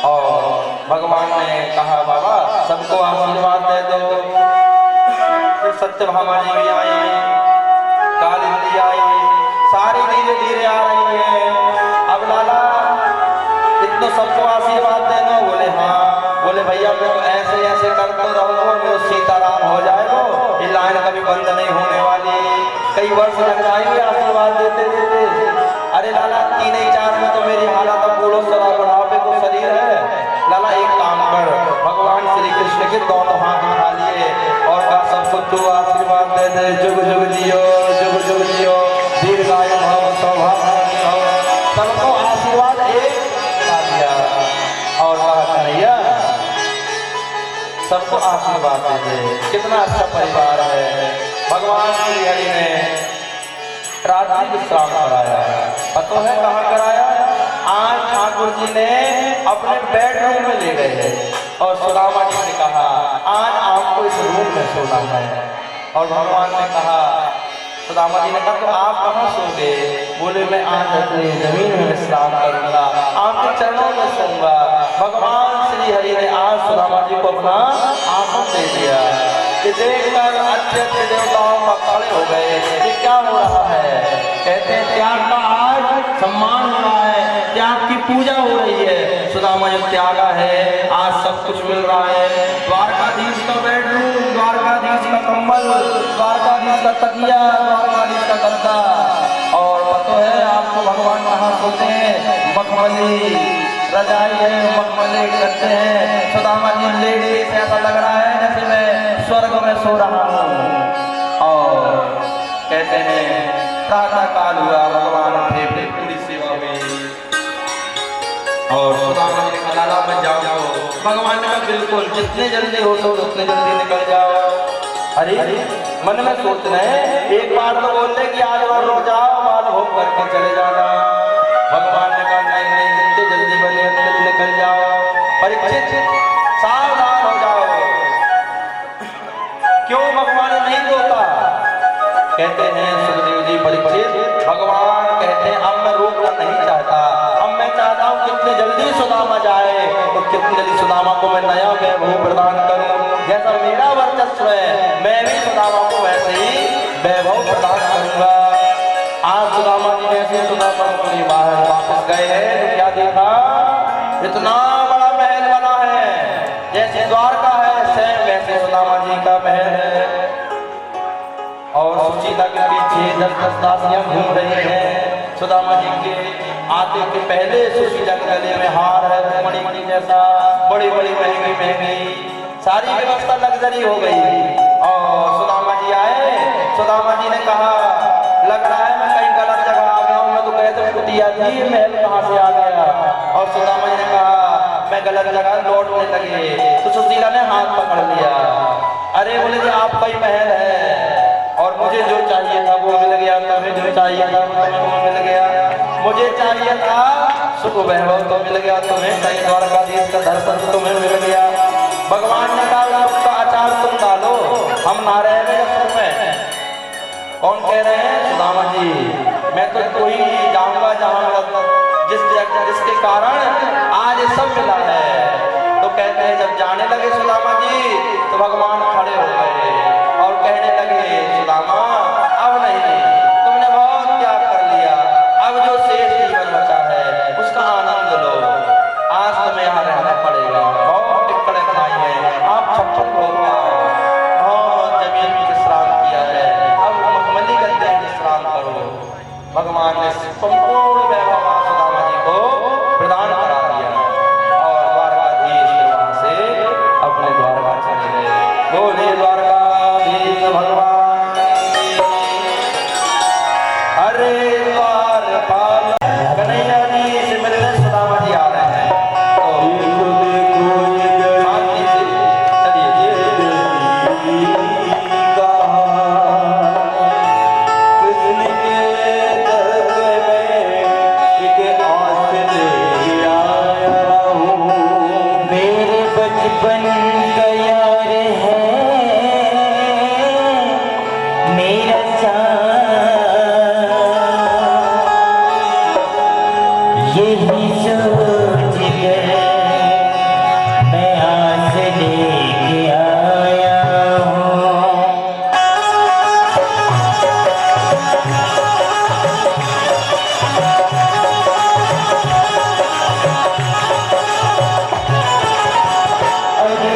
और भगवान ने कहा बाबा सबको आशीर्वाद दे दो। फिर सत्यभामा जी भी आई, कालिंदी आई, सारी धीरे धीरे आ रही है। अब लाला इतना सबको आशीर्वाद दे दो। बोले हाँ। बोले भैया मैं ऐसे ऐसे करते रहो मेरे सीताराम हो जाएगा, ये लाइन कभी बंद नहीं होने वाली, कई वर्ष लग जाएंगे आशीर्वाद देते देते। अरे लाला 3-4 में तो मेरी हालत अब बूढ़ो सरा बुढ़ापे को शरीर है। लाला एक काम कर, भगवान श्री कृष्ण के दोनों हाथ उठा लिए और कहा सबको तू आशीर्वाद दे दे, जुग जुग जियो जुग जुग जियो दीर्घायु भव सौभाग्यवती भव। सबको आशीर्वाद एक बता दिया और कहा कन्हैया सबको आशीर्वाद दे दे। कितना अच्छा परिवार है। भगवान श्री हरि ने रात्रि विश्राम कराया, पता है कहाँ कराया? आज ठाकुर जी ने अपने बेडरूम में ले गए और सुदामा जी ने कहा आज आपको इस रूम में सोना है। और भगवान ने कहा सुदामा जी ने कहा तो आप कहाँ सोगे? बोले मैं आज अपनी जमीन में विश्राम करूंगा, आपके चरणों में सोऊंगा। भगवान श्री हरि ने आज सुदामा जी को अपना आसन दे दिया कि देखकर अच्छे अच्छे देवताओं का खड़े हो गए कि क्या हो रहा है। कहते हैं त्याग का आज सम्मान हो रहा है, त्याग की पूजा हो रही है। सुदामा जी त्यागा है, आज सब कुछ मिल रहा है। द्वारकाधीश का बेडरूम, द्वारकाधीश का कंबल, द्वारकाधीश का तकिया, द्वारकाधीश का गद्दा। और पता है आपको भगवान कहाँ सोते हैं? मखमली रजाई है, मखमली करते हैं। सुदामा जी लेडीज ऐसा लग रहा है जैसे सो रहा हूँ और कहते हैं प्रातः काल हुआ, भगवान थे पूरी सेवा में और सुदामा जी ने कहा लाला मैं जाओ। भगवान ने कहा बिल्कुल, जितने जल्दी हो तो उतने जल्दी निकल जाओ। अरे मन में सोच रहे हैं, एक बार तो बोलते कि आज और रुक जाओ, माल भोग करके चले जाना। भगवान ने कहा नहीं नहीं, जितने जल्दी बने उतने निकल जाओ। परीक्षित सावधान हो जाओ। क्यों भगवान नहीं रोका? कहते हैं सुखदेव जी परीक्षित, भगवान कहते हैं अब मैं रोकना नहीं चाहता, अब मैं चाहता हूँ कितने जल्दी सुदामा जाए तो कितनी जल्दी सुदामा को मैं नया वैभव प्रदान करूं। जैसा मेरा वर्चस्व है मैं भी सुदामा को वैसे ही वैभव प्रदान करूंगा। आज सुदामा जी जैसे सुदामापुरी बाहर वापस गए हैं तो क्या देखा, इतना बड़ा महल बना है, जैसे द्वारका है सेम वैसे सुदामा जी का महल है। और सुशीला के पीछे 10-10 दासियां घूम रही हैं। सुदामा जी के आते के पहले सुशीला के गले में हार है मणि जैसा, बड़ी बड़ी महंगी सारी व्यवस्था लग्जरी हो गई। और सुदामा जी आए, सुदामा जी ने कहा लग रहा है मैं कहीं गलत जगह आ गया हूँ, मैं तो कहते कुटिया थी, महल कहाँ से आ गया। और सुदामा जी ने कहा मैं गलत जगह लौटने लगे तो सुशीला ने हाथ पकड़ लिया। अरे बोले जी आपका ही महल है और मुझे जो चाहिए था वो मिल गया, तुम्हें जो चाहिए था वो मिल गया। मुझे चाहिए था सुख वैभव तो मिल गया, तुम्हें कहीं द्वारकाधीश का दर्शन तुम्हें मिल गया। भगवान ने कहा उसका आचार तुम डालो, हम ना रहे सुख में। कौन कह रहे हैं? सुदामा जी। मैं तो कोई जाऊंगा जहां जिसके कारण आज सब मिला है। तो कहते हैं जब जाने लगे सुदामा जी तो भगवान खड़े हो गए और कहने लगे सुदामा अब नहीं, तुमने बहुत त्याग कर लिया, अब जो शेष जीवन बचा है उसका आनंद लो। आज तुम्हें यहाँ रहना पड़ेगा, बहुत टिक्कड़े खाई है, आप 56 लोग बहुत जमीन में विश्राम किया है, अब मखमली गद्दे में विश्राम करो। भगवान ने संपूर्ण वैभव सुदामा जी को प्रदान करा दिया और द्वारकाधीश वहां से अपने द्वारका चले गए। बोले द्वारकाधीश भगवान की। अरे द्वारपाल कन्हैया जी से मिलने सुदामा जी आ रहे हैं तो शांति से चलिए। मेरे बचपन का यार है मेरा यही सोच के मैं आस लेके आया हूँ। अरे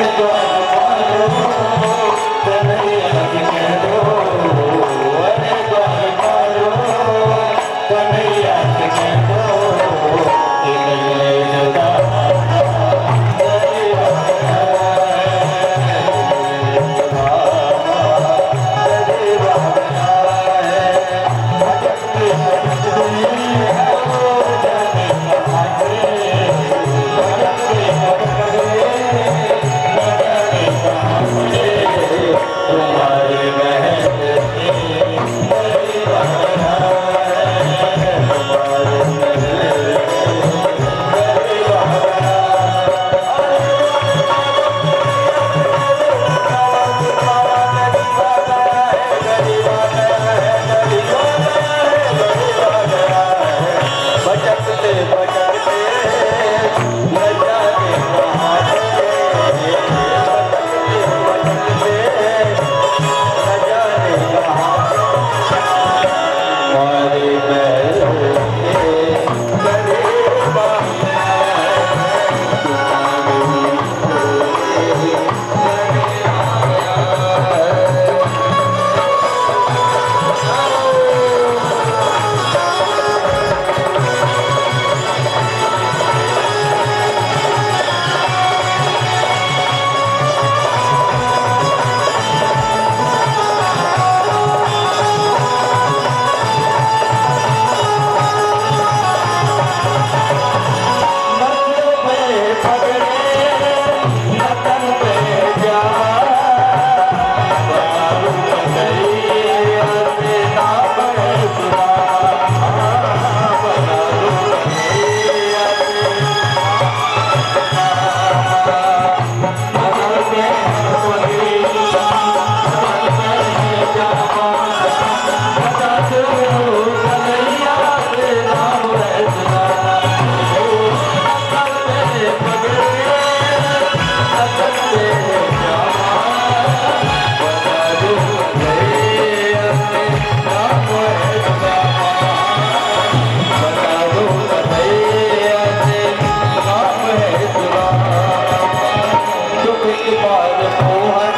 बार मोहन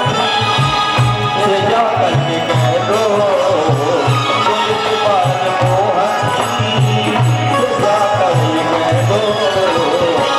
से जाकर के कह दो, एक बार मोहन से जाकर के कह दो,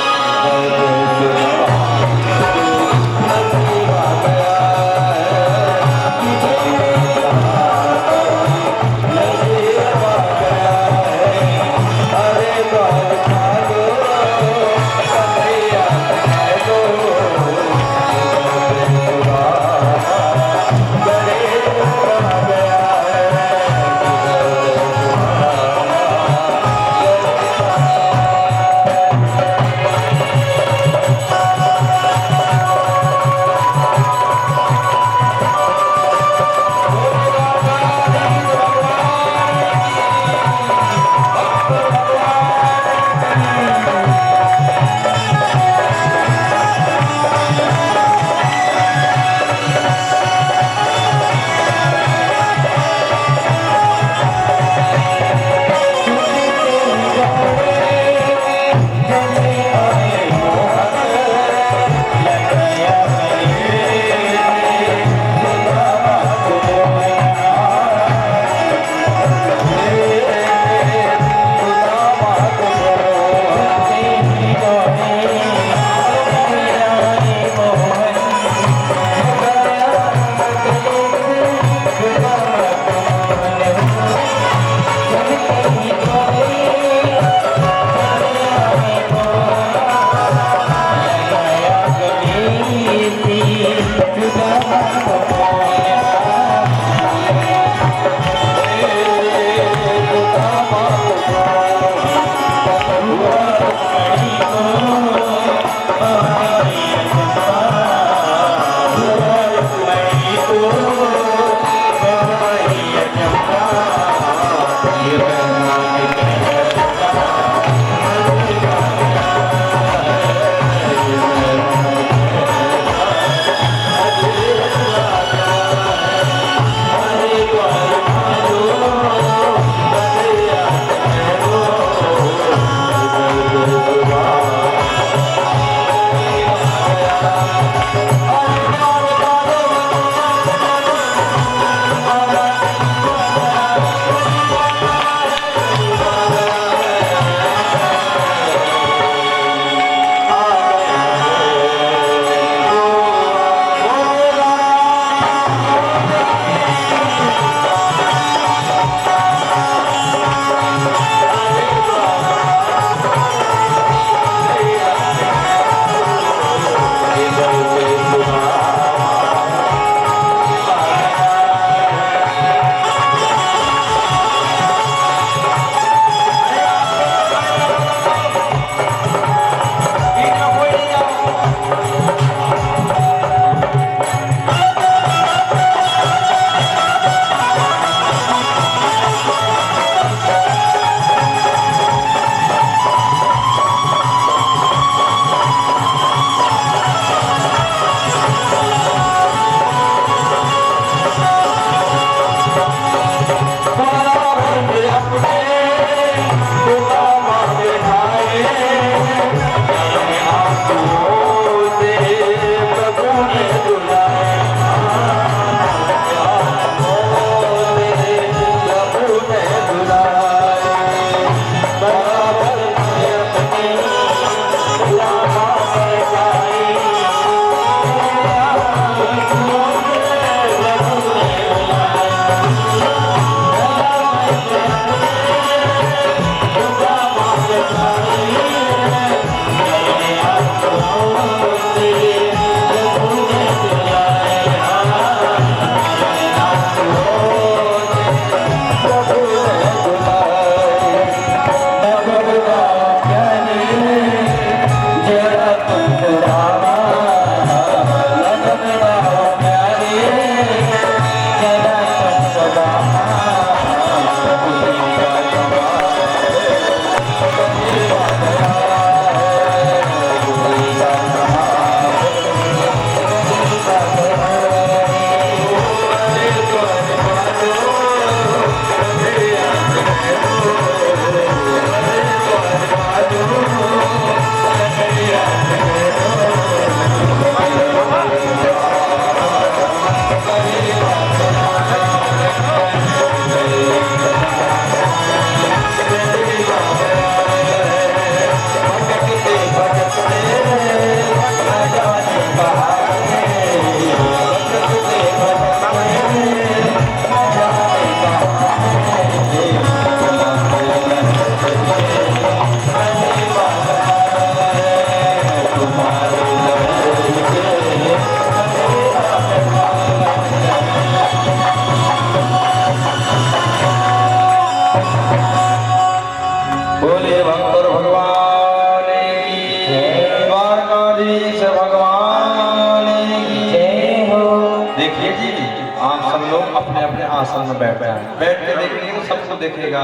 आप सब लोग अपने अपने आसन में बैठ जाएं। बैठ के देखेंगे तो सबको देखेगा।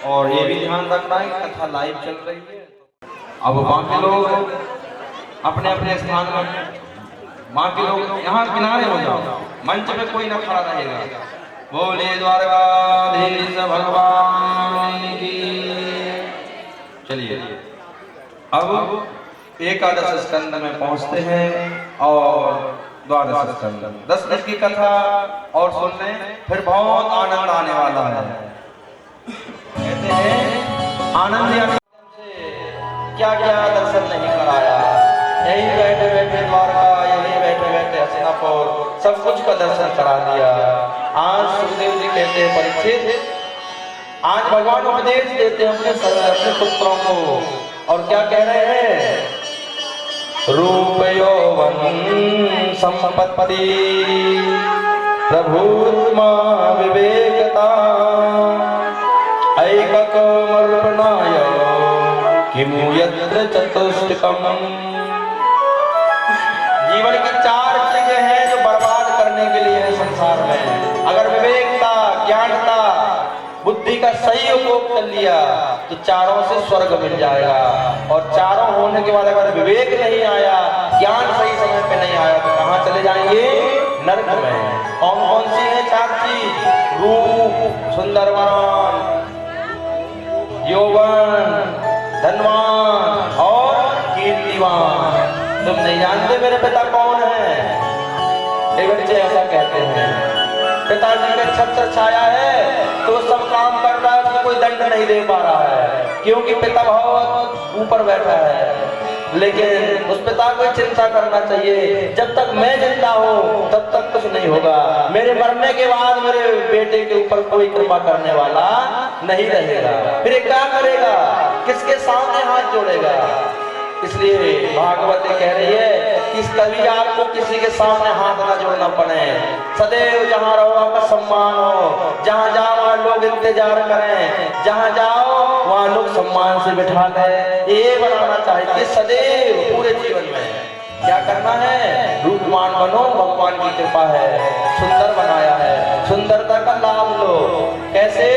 और ये भी ध्यान रखना है कि कथा लाइव चल रही है। अब बाकी लोग अपने अपने स्थान में, बाकी लोग यहाँ किनारे हो जाओ, मंच पे कोई ना खड़ा रहेगा। बोलिए द्वारकाधीश भगवान की। चलिए अब एकादश स्कंद में पहुंचते हैं और द्वादश स्कंद, 10 मिनट की कथा और सुन लें, फिर बहुत आनंद आने वाला है। कहते हैं आनंद से क्या क्या दर्शन नहीं कराया, यही बैठे बैठे द्वारका, यही बैठे बैठे हस्तिनापुर, सब कुछ का दर्शन करा दिया। आज सुखदेव जी कहते हैं परीक्षित, आज भगवान उपदेश देते हैं अपने पुत्रों को, और क्या कह रहे हैं? रूप यौवन संपत्ति प्रभुत्मा विवेकता ऐककमर्पणाय किमु यत्र चतुष्टकम्। जीवन की 4 चीजें हैं जो बर्बाद करने के लिए है संसार में। अगर विवेकता, ज्ञानता, बुद्धि का सही उपयोग कर लिया तो चारों से स्वर्ग मिल जाएगा, और चारों होने के बाद अगर विवेक नहीं आया, ज्ञान सही समय पे नहीं आया तो कहाँ चले जाएंगे? नरक में। कौन कौन सी है 4 चीज? रूप, सुंदरवान, यौवन, धनवान और कीर्तिवान। तुम नहीं जानते मेरे पिता कौन है? एक बच्चे ऐसा कहते हैं, पिताजी का छत्र छाया है तो सब काम कर रहा है, उसको कोई दंड नहीं दे पा रहा है, क्योंकि पिता बहुत ऊपर बैठा है। लेकिन उस पिता को चिंता करना चाहिए, जब तक मैं जिंदा हूँ तब तक कुछ नहीं होगा, मेरे मरने के बाद मेरे बेटे के ऊपर कोई कृपा करने वाला नहीं रहेगा। फिर क्या करेगा? किसके सामने हाथ जोड़ेगा? इसलिए भागवत कह रही है कि कभी आपको किसी के सामने हाथ ना जोड़ना पड़े, सदैव जहाँ रहो आपका सम्मान हो, जहाँ जाओ वहाँ लोग इंतजार करें, जहाँ जाओ वहाँ लोग सम्मान से बिठा लें। ये बनाना चाहिए सदैव पूरे जीवन में। क्या करना है? रूपवान बनो, भगवान की कृपा है, सुंदर बनाया है, सुंदरता का लाभ लो। कैसे?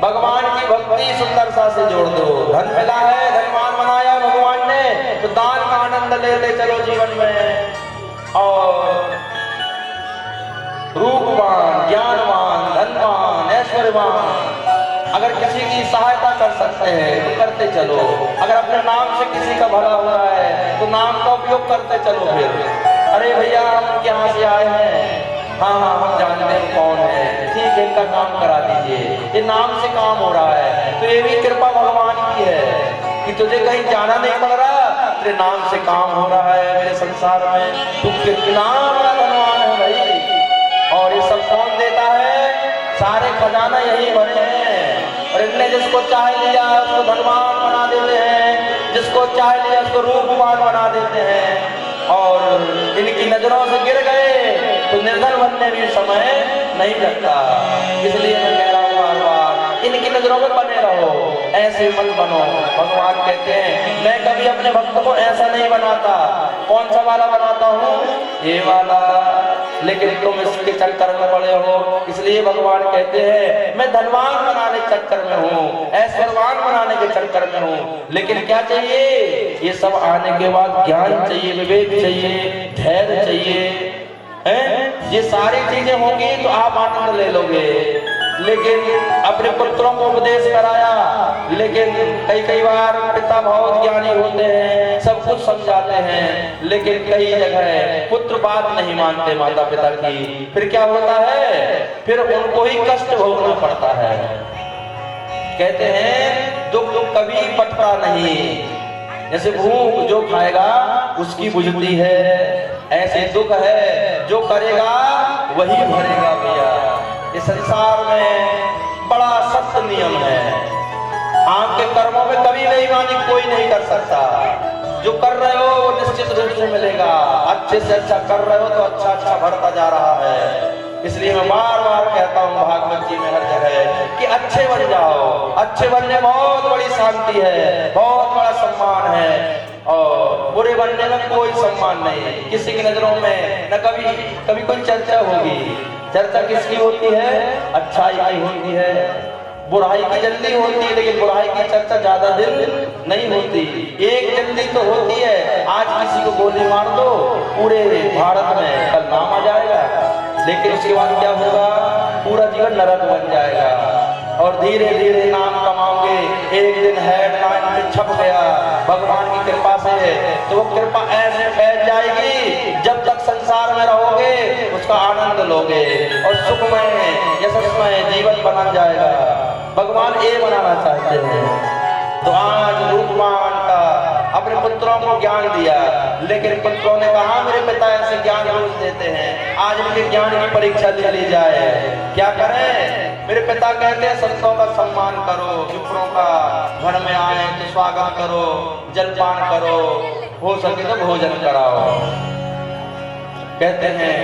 भगवान की भक्ति सुंदरता से जोड़ दो। धन मिला है, धनवान बनाया भगवान ने, तो दान का आनंद लेते चलो जीवन में। और रूपवान, ज्ञानवान, धनवान, ऐश्वर्यवान, अगर किसी की सहायता कर सकते हैं तो करते चलो। अगर अपने नाम से किसी का भला हो रहा है तो नाम का उपयोग करते चलो। फिर अरे भैया हम यहाँ से आए हैं, हाँ हाँ हम जानते हैं कौन है, ठीक है इनका काम करा दीजिए, ये नाम से काम हो रहा है। तो ये भी कृपा भगवान की है कि तुझे कहीं जाना नहीं पड़ रहा, तेरे नाम से काम हो रहा है मेरे संसार में। तू कितना बड़ा धनवान है भाई। और ये सब कौन देता है? सारे खजाना यही भरे हैं, और इनने जिसको चाह लिया उसको धनवान बना देते हैं, जिसको चाह लिया उसको रूपवान बना देते हैं। और इनकी नजरों से गिर गए तो निर्धन बनने भी समय नहीं लगता। इसलिए मैं कह रहा हूँ बार बार, इनकी नजरों में बने रहो, ऐसे मत बनो। भगवान कहते हैं मैं कभी अपने भक्त को ऐसा नहीं बनाता। कौन सा वाला बनाता हूँ? ये वाला। लेकिन तुम इसके चक्कर में पड़े हो, इसलिए भगवान कहते हैं मैं धनवान बनाने के चक्कर में हूँ, ऐश्वर्यवान बनाने के चक्कर में हूँ। लेकिन क्या चाहिए? ये सब आने के बाद ज्ञान चाहिए, विवेक चाहिए, धैर्य चाहिए, हैं? ये सारी चीजें होंगी तो आप आनंद ले लोगे। लेकिन अपने पुत्रों को उपदेश कराया, लेकिन कई बार पिता बहुत ज्ञानी होते हैं, सब कुछ समझाते हैं, लेकिन कई जगह पुत्र बात नहीं मानते माता पिता की। फिर क्या होता है? फिर उनको ही कष्ट भोगना पड़ता है। कहते हैं दुख कभी पटता नहीं, जैसे भूख जो खाएगा उसकी बुझती है, ऐसे दुख है जो करेगा वही भरेगा भैया। इस संसार में बड़ा सख्त नियम है, आपके कर्मों में कभी बेईमानी कोई नहीं कर सकता। जो कर रहे हो वो निश्चित रूप से मिलेगा, अच्छे से अच्छा कर रहे हो तो अच्छा अच्छा बढ़ता जा रहा है। इसलिए मैं बार बार कहता हूँ भागवत जी में हर जगह कि अच्छे बन जाओ। अच्छे बनने बहुत बड़ी शांति है, बहुत बड़ा सम्मान है। और बुरे बनने में कोई सम्मान नहीं, किसी की नजरों में न कभी कभी कोई चर्चा होगी। चर्चा किसकी होती है? अच्छाई की होती है। बुराई की जल्दी होती है, लेकिन बुराई की चर्चा ज्यादा दिन नहीं होती। एक जल्दी तो होती है, आज किसी को गोली मार दो, पूरे भारत में कल नाम आ जाएगा, लेकिन उसके बाद क्या होगा? पूरा जीवन नरक बन जाएगा। और धीरे धीरे नाम कमाओगे, एक दिन हेडलाइन में छप गया भगवान की कृपा से, तो वो कृपा ऐसे फैल जाएगी, जब तक संसार में रहोगे उसका आनंद लोगे और सुखमय यशस्मय जीवन बन जाएगा। भगवान ये बनाना चाहते हैं। तो आज रूपवान का अपने पुत्रों को ज्ञान दिया, लेकिन पुत्रों ने कहा मेरे पिता ऐसे ज्ञान रोज देते हैं, आज इनके ज्ञान की परीक्षा ले ली जाए। क्या करें? मेरे पिता कहते हैं संतों का सम्मान करो, विप्रों का घर में आए तो स्वागत करो, जलपान करो, हो सके तो भोजन कराओ। कहते हैं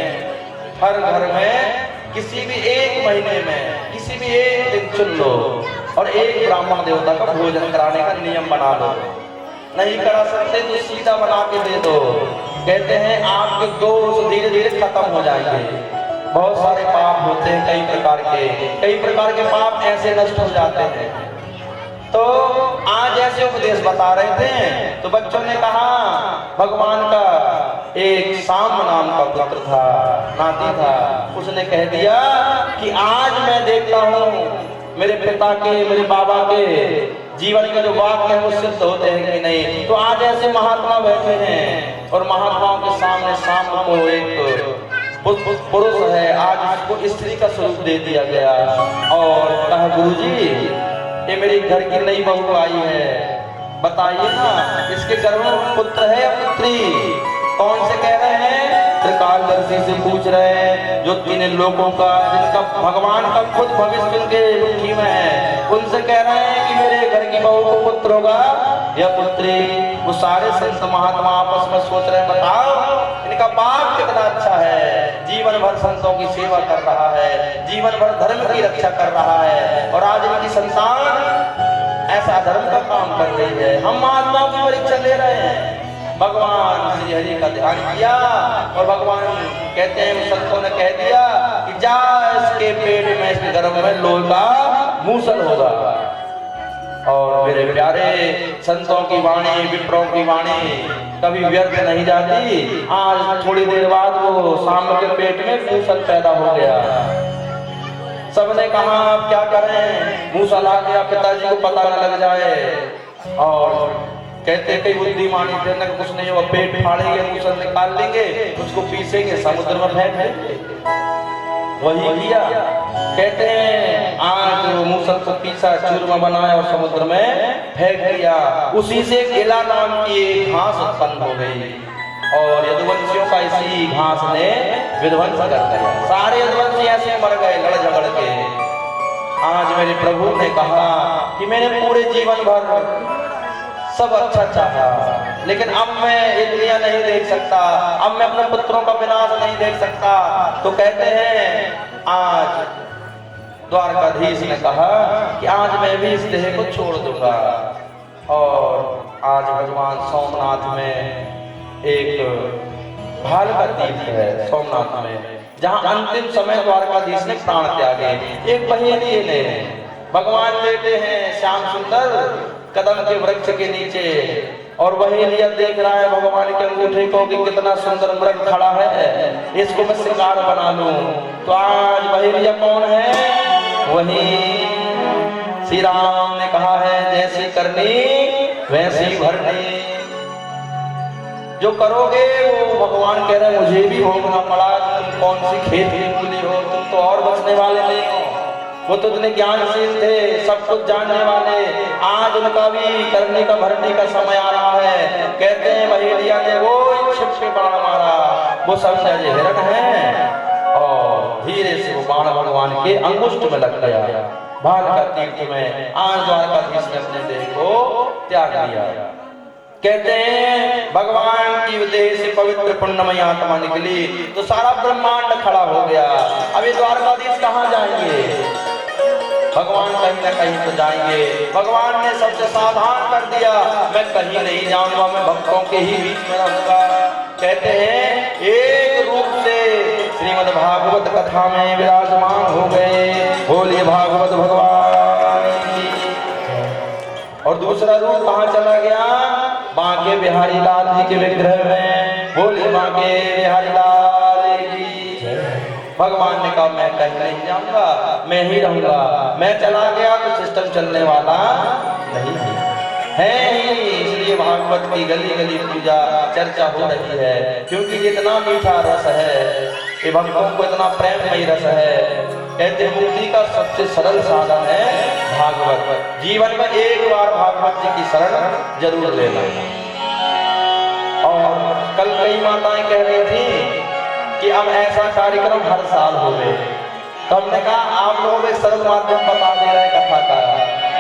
हर घर में किसी भी एक महीने में किसी भी एक दिन चुन लो और एक ब्राह्मण देवता का भोजन कराने का नियम बना लो। नहीं करा सकते तो सीधा बना के दे दो। कहते हैं आपके दोष धीरे धीरे खत्म हो जाएंगे। बहुत सारे पाप होते हैं, कई प्रकार के पाप ऐसे नष्ट हो जाते हैं। तो आज ऐसे उपदेश बता रहे थे, तो बच्चों ने कहा भगवान का एक साम नाम का पुत्र था, नाती था, उसने कह दिया कि आज मैं देखता हूँ मेरे पिता के, मेरे बाबा के जीवन के जो वाक्य है वो सिद्ध होते हैं कि नहीं। तो आज ऐसे महात्मा बैठे हैं और महात्माओं के सामने साम को एक पुरुष है, आज उसको स्त्री का स्वरूप दे दिया गया और कहा गुरुजी ये मेरे घर की नई बहू आई है, बताइए ना इसके गर्भ में पुत्र है या पुत्री? कौन से कह रहे हैं? त्रिकालदर्शी से पूछ रहे हैं, जो तीन लोगों का, जिनका भगवान का खुद भविष्य उनके मुट्ठी में है, उनसे कह रहे हैं कि मेरे घर की बहू को पुत्र होगा या पुत्री। वो सारे संत महात्मा आपस में सोच रहे हैं, बताओ इनका बाप कितना अच्छा है, जीवन भर संतों की सेवा कर रहा है, जीवन भर धर्म की रक्षा कर रहा है, और आज इनकी संतान ऐसा धर्म का काम कर रही है। हम महात्माओं की परीक्षा ले रहे हैं। भगवान श्री हरि का ध्यान किया और भगवान कहते हैं, संतों ने कह दिया कि जा इसके पेट में, इसके गर्भ में लोहे का मूसल होगा। और मेरे प्यारे संतों की वाणी, विप्रों की वाणी कभी व्यर्थ नहीं जाती। आज थोड़ी देर बाद वो शाम के पेट में मूसल पैदा हो गया। सबने कहा आप क्या करें, मूसल आ गया, पिताजी को पता न लग जाए। और कहते कई बुद्धिमानी थे, कुछ नहीं होगा, पेट फाड़ेंगे, मूसल निकाल लेंगे, उसको पीसेंगे, समुद्र में फेंक देंगे। वही किया। कहते हैं आज मूसल को पीसा, चूरमा बनाया और समुद्र में फेंक दिया। उसी से केला नाम की एक घास उत्पन्न हो गई और यदुवंशियों का इसी घास ने विध्वंस कर दिया। सारे यदुवंशी ऐसे मर गए लड़ झगड़ के। आज मेरे प्रभु ने कहा कि मैंने पूरे जीवन भर सब अच्छा चाहा, लेकिन अब मैं ये दुनिया नहीं देख सकता, अब मैं अपने पुत्रों का विनाश नहीं देख सकता। तो कहते हैं आज द्वारकाधीश ने कहा कि आज मैं भी इस देह को छोड़ दूंगा। और आज भगवान सोमनाथ में एक भाल का तीर्थ है, सोमनाथ में, जहाँ अंतिम समय द्वारकाधीश ने प्राण त्यागे। एक पहेली ने भगवान लेटे हैं श्याम सुंदर कदम के वृक्ष के नीचे और वहेलिया देख रहा है भगवान के अंगूठे को कि कितना सुंदर मृग खड़ा है, इसको मैं शिकार बना लूं। तो आज वहेलिया कौन है? वही श्री राम ने कहा है, जैसी करनी वैसी भरनी। जो करोगे वो भगवान कह रहे हैं मुझे भी भोगना पड़ा। तुम कौन सी खेत की मूली हो, तुम तो और बचने वाले नहीं हो। वो तो इतने ज्ञानशील थे, सब कुछ जानने वाले, आज उनका भी करने का भरने का समय आ रहा है। कहते हैं महेलिया ने वो छिप के बाण मारा, वो समझा ये हिरण है और धीरे से वो बाण भगवान के अंगुष्ठ में लग गया। भाल का तीर्थ में आज द्वारकाधीश ने अपने देह को त्याग दिया। कहते हैं भगवान की देह से पवित्र पुण्यमय आत्मा निकली तो सारा ब्रह्मांड खड़ा हो गया। अभी द्वारकाधीश कहाँ जाएंगे? भगवान कहीं ना कहीं तो जाएंगे। भगवान ने सबसे सावधान कर दिया, मैं कहीं नहीं जाऊंगा, मैं भक्तों के ही बीच में रहूंगा। कहते हैं एक रूप से श्रीमद् भागवत कथा में विराजमान हो गए। बोलिए भागवत भगवान की। और दूसरा रूप कहाँ चला गया? बांके बिहारी लाल जी के विग्रह में। बोलिए बांके बिहारी लाल की। भगवान ने कहा मैं कहीं नहीं जाऊंगा, मैं ही रहूंगा। मैं चला गया तो सिस्टम चलने वाला नहीं है ही। इसलिए भागवत की गली गली पूजा चर्चा हो रही है, क्योंकि इतना मीठा रस है, ये भक्तों को इतना प्रेममयी रस है। कहते मुक्ति का सबसे सरल साधन है भागवत। जीवन में एक बार भागवत जी की शरण जरूर लेना। और कल कई माताएं कह रही थी कि अब ऐसा कार्यक्रम हर साल हो गए, तो हमने कहा आप लोगों को सरल माध्यम बता दे रहे कथा का।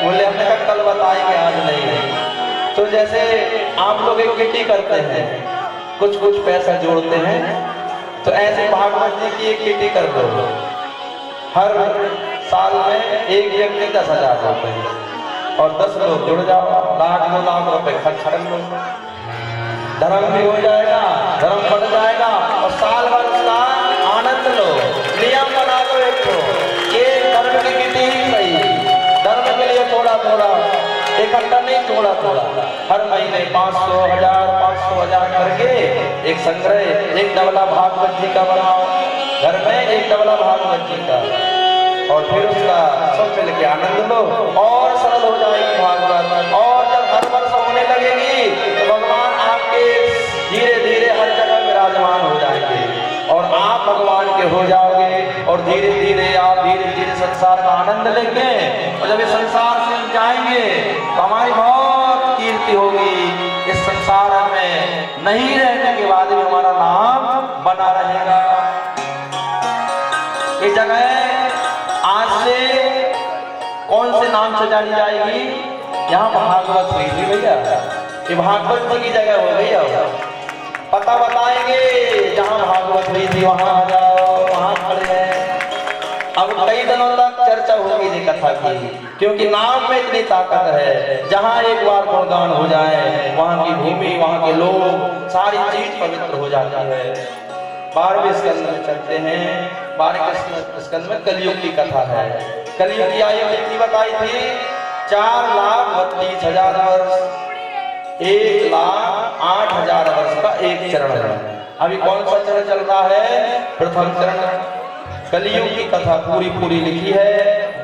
बोले हमने कहा कल बताएंगे, आज नहीं। तो जैसे आप लोग एक किटी करते हैं, कुछ कुछ पैसा जोड़ते हैं, तो ऐसे भागवत जी की एक किटी कर दो। हर साल में एक व्यक्ति 10,000 रुपए और 10 लोग जुड़ जाओ, लाख 2 लाख रुपए खर्च कर लो। धर्म भी हो जाएगा, धर्म बढ़ जाएगा और साल भर उसका आनंद लो। नियम बना दो एक तो, ये धर्म की किटी ही सही, धर्म के लिए थोड़ा थोड़ा इकट्ठा नहीं, थोड़ा थोड़ा हर महीने 500, 1000, 500, 1000 करके एक संग्रह, एक डबला भागवत जी का बनाओ घर में, एक डबला भागवत जी का, और फिर उसका सब मिल के आनंद लो और सरल हो जाएगी भागवत। और जब हर वर्ष होने लगेगी तो भगवान आपके धीरे धीरे हर जगह विराजमान हो जाएंगे और आप भगवान के हो जाओगे। और धीरे धीरे संसार का आनंद लेंगे। और जब इस संसार से जाएंगे तो हमारी बहुत कीर्ति होगी। इस संसार में नहीं रहने के बाद भी हमारा नाम बना रहेगा। ये जगह आज से कौन से नाम से जानी जाएगी? यहाँ भागवत हुई थी भैया, ये भागवत जी की जगह हो गई। अब पता बताएंगे, जहाँ भागवत हुई थी वहां आ जाओ, वहां खड़े हैं। अब कई दिनों तक चर्चा होगी जी कथा की, क्योंकि नाम में इतनी ताकत है। जहाँ एक बार गुणगान हो जाए, वहां की भूमि, वहां के लोग, सारी चीज पवित्र हो जाती है। 12वें स्कंद में चलते हैं। 12वें स्कंद में कलयुग की कथा है। कलयुग की आयु कितनी बताई थी? 4,32,000 वर्ष, 1,08,000 वर्ष का एक चरण है। अभी कौन सा चरण चल रहा है? प्रथम चरण। कलयुग की कथा पूरी लिखी है।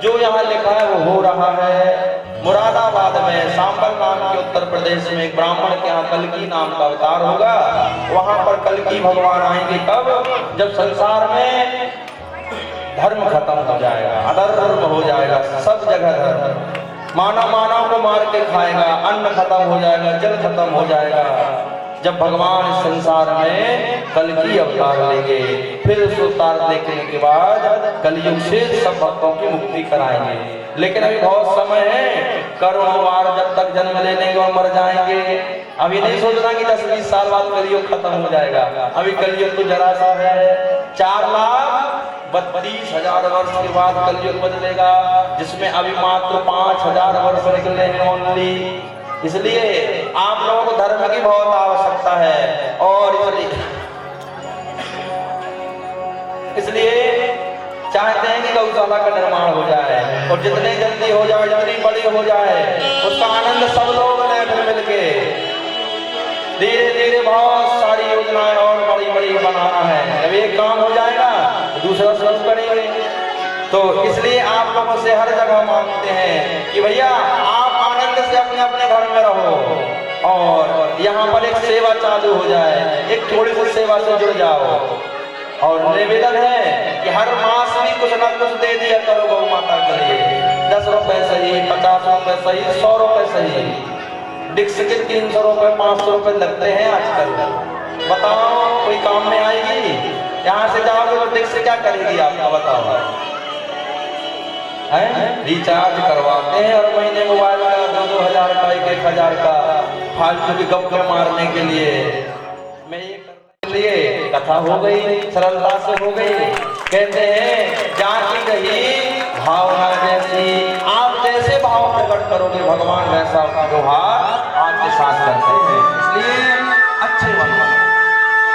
जो यहाँ लिखा है वो हो रहा है। मुरादाबाद में सांबल नाम के उत्तर प्रदेश में एक ब्राह्मण के यहाँ कल्की नाम का अवतार होगा। वहां पर कल्की भगवान आएंगे कब? जब संसार में धर्म खत्म हो जाएगा, अधर्म हो जाएगा, सब जगह धर्म, मानव को मार के खाएगा, अन्न खत्म हो जाएगा, जल खत्म हो जाएगा। जब भगवान इस संसार में कल्की अवतार लेंगे, फिर उस अवतार देखने के बाद कलयुग से सब भक्तों की मुक्ति कराएंगे। लेकिन अभी बहुत समय है, करोड़ों बार जब तक जन्म ले लेंगे और मर जाएंगे। अभी नहीं सोचना कि 10-20 साल बाद कलयुग खत्म हो जाएगा। अभी कलयुग तो जरा सा है। 4,32,000 वर्ष के बाद कलयुग बदलेगा, जिसमें अभी मात्र 5,000 वर्ष निकले हैं ओनली। इसलिए आप लोगों को धर्म की बहुत आवश्यकता है और इसलिए चाहते हैं कि गौशाला का निर्माण हो जाए और जितने जल्दी हो जाए, जितनी बड़ी हो जाए, उसका आनंद सब लोग लें मिलके। धीरे धीरे बहुत सारी योजनाएं और बड़ी बनाना है। जब एक काम हो जाएगा तो दूसरा शुरू करेंगे। तो इसलिए आप लोगों से हर जगह मांगते हैं कि भैया आप आनंद से अपने अपने घर में रहो और यहाँ पर एक सेवा चालू हो जाए, एक थोड़ी सी सेवा से जुड़ जाओ। और निवेदन है कि हर मास भी कुछ ना कुछ दे दिया करो गौ माता के लिए। 10 रुपए सही, 50 रुपए सही, 100 रुपए सही। डिक्स के 300 रुपए, 500 रुपए लगते हैं आजकल। बताओ कोई काम में आएगी? यहाँ से जाओगे तो डिक्स क्या करेगी आपका? बताओ। रिचार्ज करवाते हैं और महीने मोबाइल का 2-2 हजार का, 1-1 हजार का, फालतू की गप्पे मारने के लिए। मैं ये करने के लिए कथा हो गई, सरलता से हो गई। कहते हैं जाती रही भावना जैसी, आप जैसे भाव प्रकट करोगे भगवान वैसा व्यवहार आपके साथ करते हैं। इसलिए अच्छे बनो।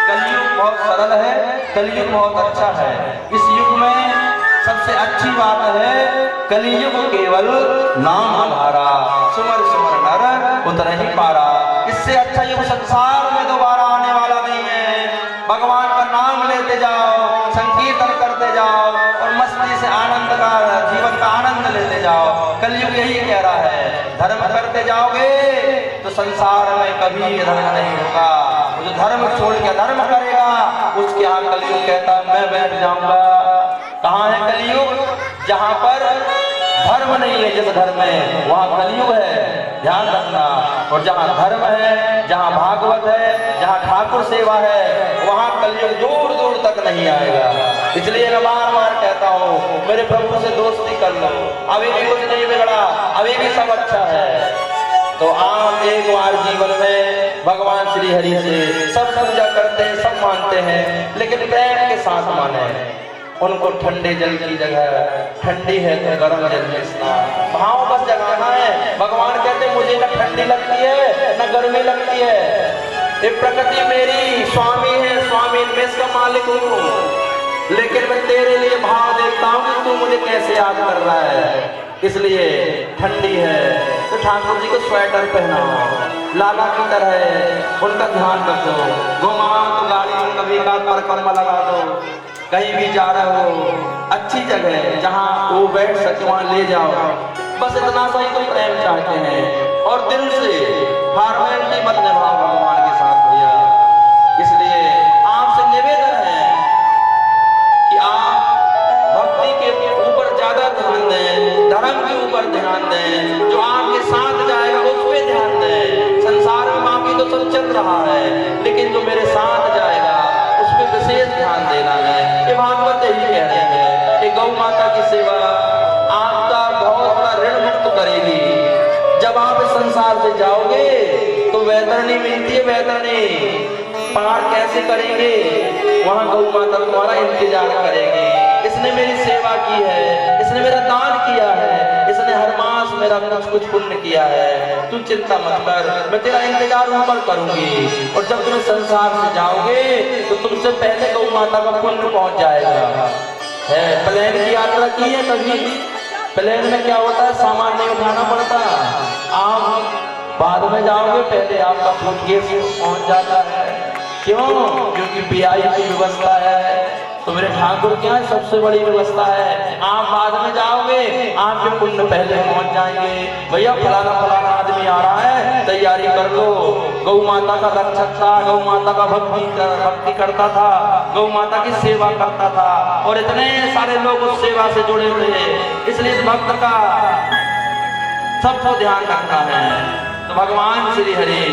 कलयुग बहुत सरल है, कलयुग बहुत अच्छा है। इस युग में सबसे अच्छी बात है कलयुग केवल नाम हमारा, सुमर सुमर नर उतर ही पारा। इससे अच्छा युग संसार में दोबारा आने वाला नहीं है। भगवान का नाम लेते जाओ, संकीर्तन करते जाओ और मस्ती से आनंद का, जीवन का आनंद लेते जाओ। कलयुग यही कह रहा है, धर्म करते जाओगे तो संसार में कभी धर्म नहीं होगा। जो धर्म छोड़ के धर्म करेगा उसके यहाँ कलयुग कहता है मैं बैठ जाऊंगा। कहाँ है कलयुग? जहाँ पर धर्म नहीं है, जिस घर में वहाँ कलयुग है, ध्यान रखना। और जहाँ धर्म है, जहाँ भागवत है, जहाँ ठाकुर सेवा है, वहाँ कलयुग दूर दूर तक नहीं आएगा। इसलिए मैं बार बार कहता हूँ मेरे प्रभु से दोस्ती कर लो, अभी भी कुछ नहीं बिगड़ा, अभी भी सब अच्छा है। तो आप एक बार जीवन में भगवान श्री हरि से सब पूजा करते हैं, सब मानते हैं, लेकिन प्रेम के साथ माने। उनको ठंडे जल की जगह ठंडी है तो गर्म जल में स्नान, भाव बस जगाना है। भगवान कहते मुझे न ठंडी लगती है न गर्मी लगती है, ये प्रकृति मेरी स्वामी है, स्वामी मैं इसका मालिक हूँ, लेकिन मैं तेरे लिए भाव देखता हूँ कि तू मुझे कैसे याद कर रहा है। इसलिए ठंडी है तो ठाकुर जी को स्वेटर पहनाओ, लाला की तरह उनका ध्यान रखो। घुमाओ तो गाड़ी में कभी का परकम्मा लगा दो, कहीं भी जा रहे हो अच्छी जगह जहाँ वो बैठ सके वहाँ ले जाओ। बस इतना सा ही तो प्रेम चाहते हैं और दिल से फॉर्मेलिटी मत निभाओ भगवान के साथ भैया। इसलिए आपसे निवेदन है कि आप भक्ति के ऊपर ज्यादा ध्यान दें, धर्म के ऊपर ध्यान दें, जो आपके साथ जाएगा उस पर ध्यान दें। संसार में बाकी तो सब चल रहा है, लेकिन जो मेरे साथ जाएगा उस पर विशेष ध्यान देना है। ये भागवत यही कह रहे हैं कि गौ माता की सेवा आपका बहुत बड़ा ऋण मुक्त करेगी। जब आप इस संसार से जाओगे तो वैतरणी मिलती है, वैतरणी पार कैसे करेंगे? वहां गौ माता तुम्हारा इंतजार करेगी। इसने मेरी सेवा की है, इसने मेरा दान किया है, इसने हर मास मेरा कुछ पुण्य किया है, तू चिंता मत कर, मैं तेरा इंतजार ऊपर करूंगी। और जब तुम संसार से जाओगे तो तुमसे पहले गौ माता का पुण्य पहुंच जाएगा। है प्लेन की यात्रा की है कभी? प्लेन में क्या होता है, सामान नहीं उठाना पड़ता, आप बाद में जाओगे, पहले आपका सूटकेस पहुंच जाता है। क्यों? क्योंकि पीआई की व्यवस्था है। तो मेरे ठाकुर क्या है, सबसे बड़ी व्यवस्था है। आप बाद में जाओगे, आपके पुण्य पहले पहुंच जाएंगे। भैया फलाना फलाना आदमी आ रहा है, तैयारी कर लो। गौ माता का रक्षक था, गौ माता का भक्ति करता था, गौ माता की सेवा करता था, और इतने सारे लोग उस सेवा से जुड़े हुए हैं। इसलिए इस भक्त का सबको ध्यान रखना है। तो भगवान श्री हरि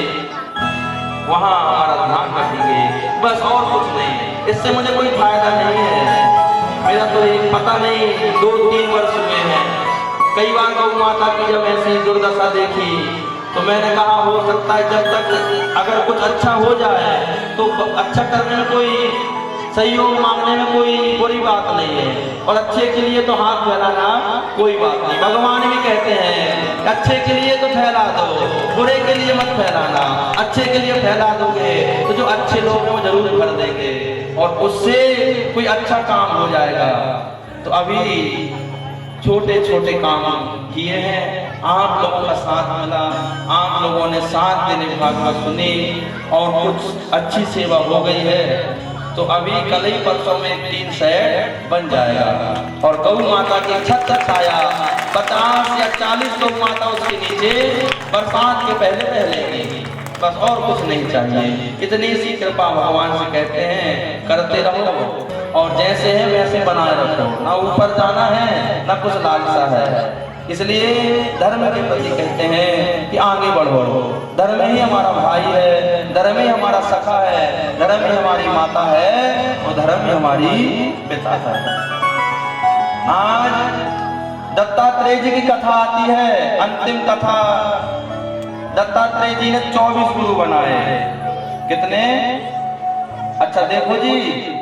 वहां हमारा ध्यान रखेंगे, बस और कुछ नहीं। इससे मुझे कोई फायदा नहीं है। मेरा तो एक पता नहीं 2-3 वर्ष हुए हैं, कई बार गौ माता की जब ऐसी दुर्दशा देखी तो मैंने कहा हो सकता है जब तक अगर कुछ अच्छा हो जाए तो अच्छा करने में कोई सहयोग मांगने में कोई बुरी बात नहीं है, और अच्छे के लिए तो हाथ फैलाना कोई बात नहीं। भगवान भी कहते हैं अच्छे के लिए तो फैला दो, बुरे के लिए मत फैलाना। अच्छे के लिए फैला दोगे तो जो अच्छे लोग हैं वो जरूर भर देंगे और उससे कोई अच्छा काम हो जाएगा। तो अभी छोटे छोटे काम किए हैं, आप लोगों का साथ मिला, आप लोगों ने साथ देने भागवत सुनी और कुछ अच्छी सेवा हो गई है। तो अभी कल ही परसों में 3 सेट बन जाएगा और गौ माता की छत्र छाया 50 या 40 गौ माता उसके नीचे बरसात के पहले पहले, बस और कुछ नहीं चाहिए। इतनी सी कृपा भगवान से कहते हैं करते रहो और जैसे है वैसे बनाए रखो, ना ऊपर जाना है ना कुछ लालसा है। इसलिए धर्म के प्रति कहते हैं कि आगे बढ़ो। धर्म ही हमारा भाई है, धर्म ही हमारा सखा है, धर्म ही हमारी माता है और धर्म ही हमारी पिता है। आज दत्तात्रेय जी की कथा आती है, अंतिम कथा। दत्तात्रेय जी ने 24 गुरु बनाए। कितने? अच्छा देखो जी,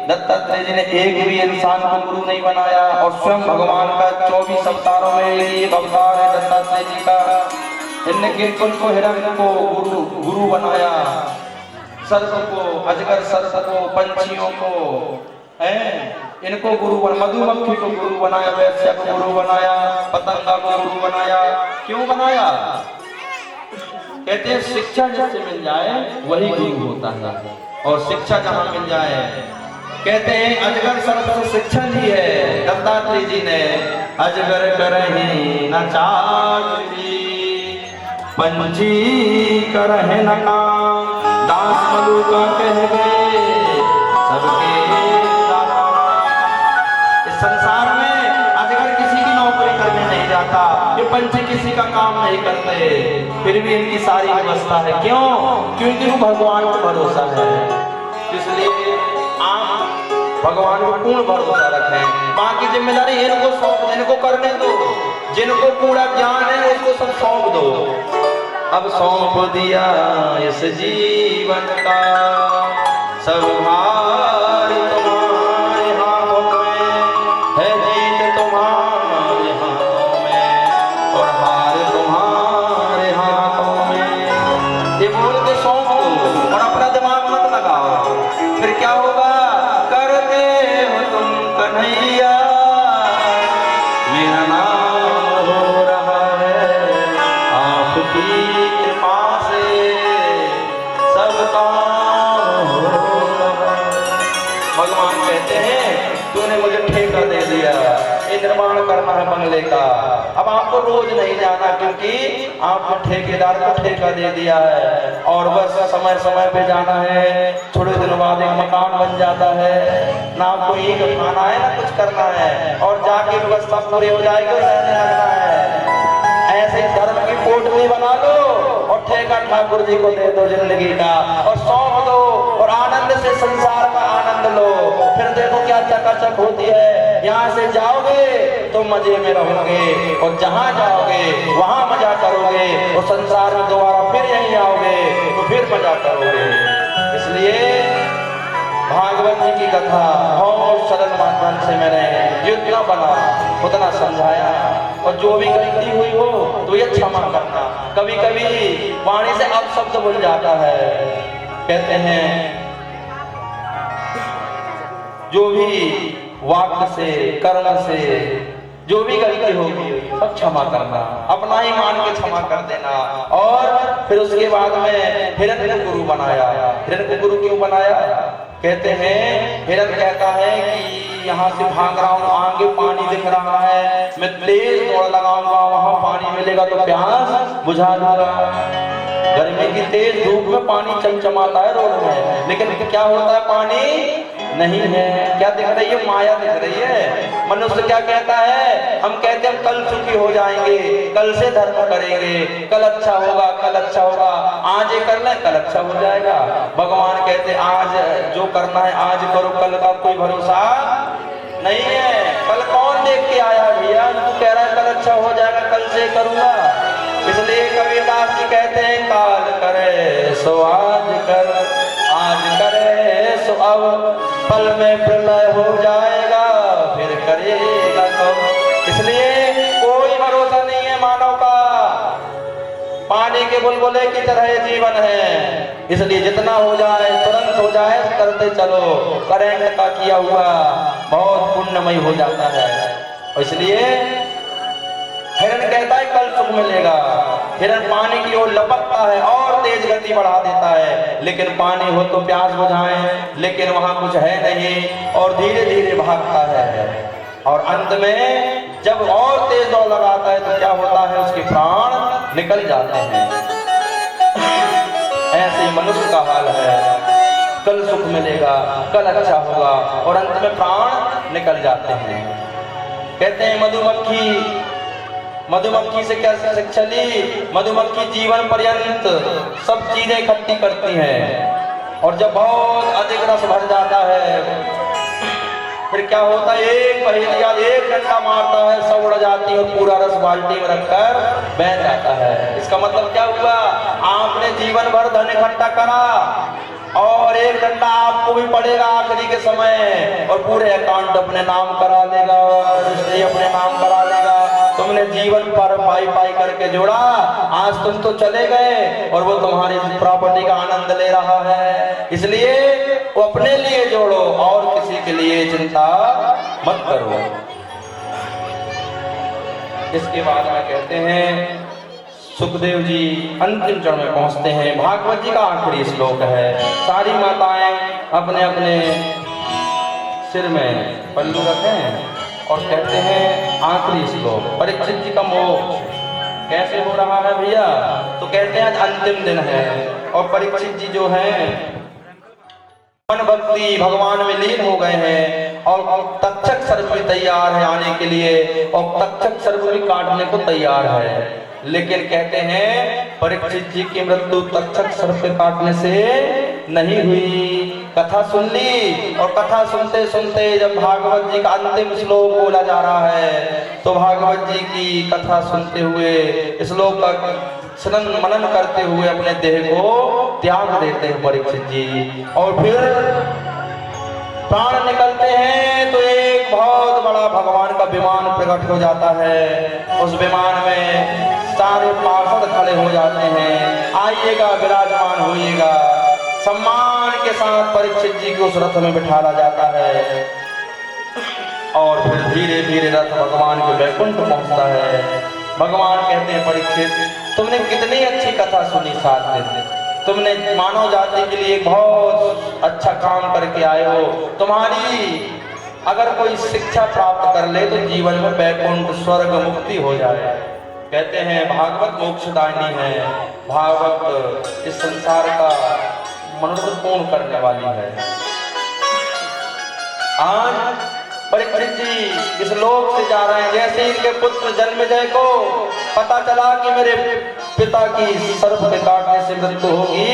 दत्तात्रेय जी ने एक भी इंसान को गुरु नहीं बनाया और स्वयं भगवान का 24 अवतारों में एक अवतार है दत्तात्रेय जी का। इनने किन को हिरण्य को गुरु बनाया, सर्प को, अजगर सर्प को, पंछियों को, इनको गुरु बना, मधुमक्खी को गुरु बनाया, वैश्य को गुरु बनाया, पतंगा को गुरु बनाया। क्यों बनाया? कहते हैं शिक्षा जिससे मिल जाए वही गुरु होता है, और शिक्षा जहां मिल जाए, कहते हैं अजगर सर्प से शिक्षा ली है दत्तात्रेय जी ने। अजगर करहि न चाकरी, पंछी करहि न काम, दास मधु का कह गए सबके दाता। इस संसार में अजगर किसी की नौकरी करने नहीं जाता, ये पंछी किसी का काम नहीं करते, फिर भी इनकी सारी व्यवस्था है। क्यों? क्योंकि वो भगवान पर भरोसा है। इसलिए आप भगवान को पूर्ण भरोसा रखें, बाकी जिम्मेदारी इनको सौंप, इनको करने दो, जिनको पूरा ज्ञान है उसको सब सौंप दो। अब सौंप दिया इस जीवन का सब भार तुम्हारे हाथों में है, जीत तुम्हारे हाथों में और हार तुम्हारे हाथों में। ये बोल के सौंप दो और अपना दिमाग मत लगाओ, फिर क्या होगा? करते हो तुम कन्हैया, मेरा नाम हो रहा है आपकी कृपा से सब काम हो रहा है। भगवान कहते हैं तूने मुझे ठेका दे दिया, ये निर्माण करना है बंगले का, अब आपको रोज नहीं जाना क्योंकि आपने ठेकेदार को ठेका दे दिया है, और बस समय समय पे जाना है। थोड़े दिन बाद एक मकान बन जाता है, ना आपको ईंट उठाना है ना कुछ करना है, और जाके व्यवस्था पूरी हो जाएगी और रहने लगना है। ऐसे धर्म की पोटली बना लो और ठेका ठाकुर जी को दे दो जिंदगी का, और सौंप दो और आनंद से संसार का आनंद लो। फिर देखो क्या चकाचक होती है। यहाँ से जाओगे तो मजे में रहोगे, और जहाँ जाओगे वहाँ मजा करोगे, और संसार में दोबारा फिर यहीं आओगे तो फिर मजा करोगे। इसलिए भागवत जी की कथा बहुत सरल माध्यम से मैंने जितना बना उतना समझाया, और जो भी गलती हुई हो तो ये क्षमा करना। कभी कभी वाणी से अपशब्द भूल जाता है। कहते हैं जो भी वाक्य से, कर्म से जो भी गलती होगी सब क्षमा करना, अपना ही मान के क्षमा कर देना। और फिर उसके बाद में हिरण्य को गुरु बनाया। हिरण्य को गुरु क्यों बनाया? कहते हैं हिरण्य कहता है कि यहाँ से भाग रहा हूँ, आगे पानी दिख रहा है, मैं तेज दौड़ लगाऊंगा, वहां पानी मिलेगा तो प्यास बुझा दूंगा। गर्मी की तेज धूप में पानी चमचमाता है रोड में, लेकिन क्या होता है? पानी नहीं है। क्या दिख रही है? माया दिख रही है। मनुष्य क्या कहता है? हम कहते हैं कल सुखी हो जाएंगे, कल से धर्म करेंगे, कल अच्छा होगा, कल अच्छा होगा, आज ये कर ले कल अच्छा हो जाएगा। भगवान कहते आज जो करना है आज करो, कल का कोई भरोसा नहीं है। कल कौन देख के आया भैया? तू कह रहा है कल अच्छा हो जाएगा, कल से करूंगा। इसलिए कबीरदास जी कहते हैं काल करे सो आज कर, आज करे सो अब, पल में प्रलय हो जाएगा फिर करेगा कब। इसलिए कोई भरोसा नहीं है मानव का, पानी के बुलबुले की तरह जीवन है। इसलिए जितना हो जाए तुरंत हो जाए, करते चलो, करेंगे का किया हुआ बहुत पुण्यमय हो जाता है। इसलिए हिरण कहता है कल सुख मिलेगा। हिरण पानी की ओर लपकता है और तेज गति बढ़ा देता है, लेकिन पानी हो तो प्यास बुझाएं, लेकिन वहां कुछ है नहीं और धीरे धीरे भागता है। और अंत में जब और तेज दौड़ लगाता है तो क्या होता है? उसके प्राण निकल जाते हैं। ऐसे मनुष्य का हाल है, कल सुख मिलेगा, कल अच्छा होगा, और अंत में प्राण निकल जाते हैं। कहते हैं मधुमक्खी से क्या शिक्षा ली? मधुमक्खी जीवन पर्यंत सब चीजें इकट्ठी करती है, और जब बहुत अधिक रस भर जाता है फिर क्या होता है? एक पहेलिया एक डंडा मारता है, सब उड़ जाती है और पूरा रस बाल्टी में रखकर बह जाता है। इसका मतलब क्या हुआ? आपने जीवन भर धन इकट्ठा करा, और एक डंडा आपको भी पड़ेगा आखिरी के समय, और पूरे अकाउंट अपने नाम करा देगा, रजिस्ट्री अपने नाम करा देगा। तुमने जीवन पर पाई पाई करके जोड़ा, आज तुम तो चले गए और वो तुम्हारी प्रॉपर्टी का आनंद ले रहा है। इसलिए वो अपने लिए जोड़ो और किसी के लिए चिंता मत करो। इसके बाद में कहते हैं सुखदेव जी अंतिम चरण में पहुंचते हैं। भागवत जी का आखिरी श्लोक है। सारी माताएं अपने अपने सिर में पल्लू रखें और कहते हैं आखिरी श्लोक, परीक्षित जी का मोक्ष कैसे हो रहा है भैया? तो कहते हैं आज अंतिम दिन है और परीक्षित जी जो हैं मन भक्ति भगवान में लीन हो गए हैं और तक्षक सर्प भी तैयार है आने के लिए और तक्षक सर्प भी काटने को तैयार है। लेकिन कहते हैं परीक्षित जी की मृत्यु तक्षक सर्प के काटने से नहीं हुई। कथा सुन ली और कथा सुनते सुनते जब भागवत जी का अंतिम श्लोक बोला जा रहा है तो भागवत जी की कथा सुनते हुए श्लोक का श्रवण मनन करते हुए अपने देह को त्याग देते हैं परीक्षित जी। और फिर प्राण निकलते हैं तो एक बहुत बड़ा भगवान का विमान प्रकट हो जाता है। उस विमान में सारे पार्षद खड़े हो जाते हैं, आइएगा विराजमान होइएगा। सम्मान के साथ परीक्षित जी को उस रथ में बिठाया जाता है और फिर धीरे धीरे रथ भगवान के वैकुंठ पहुंचता है। भगवान कहते हैं परीक्षित तुमने कितनी अच्छी कथा सुनी 7 दिन, तुमने मानव जाति के लिए बहुत अच्छा काम करके आए हो। तुम्हारी अगर कोई शिक्षा प्राप्त कर ले तो जीवन में वैकुंठ स्वर्ग मुक्ति हो जाए। कहते हैं भागवत मोक्षदायिनी है, भागवत इस संसार का मनोरथ पूर्ण करने वाली है। आज परीक्षित जी इस लोक से जा रहे हैं। जैसे इनके पुत्र जन्मेजय को पता चला कि मेरे पिता की सर्प के काटने से मृत्यु होगी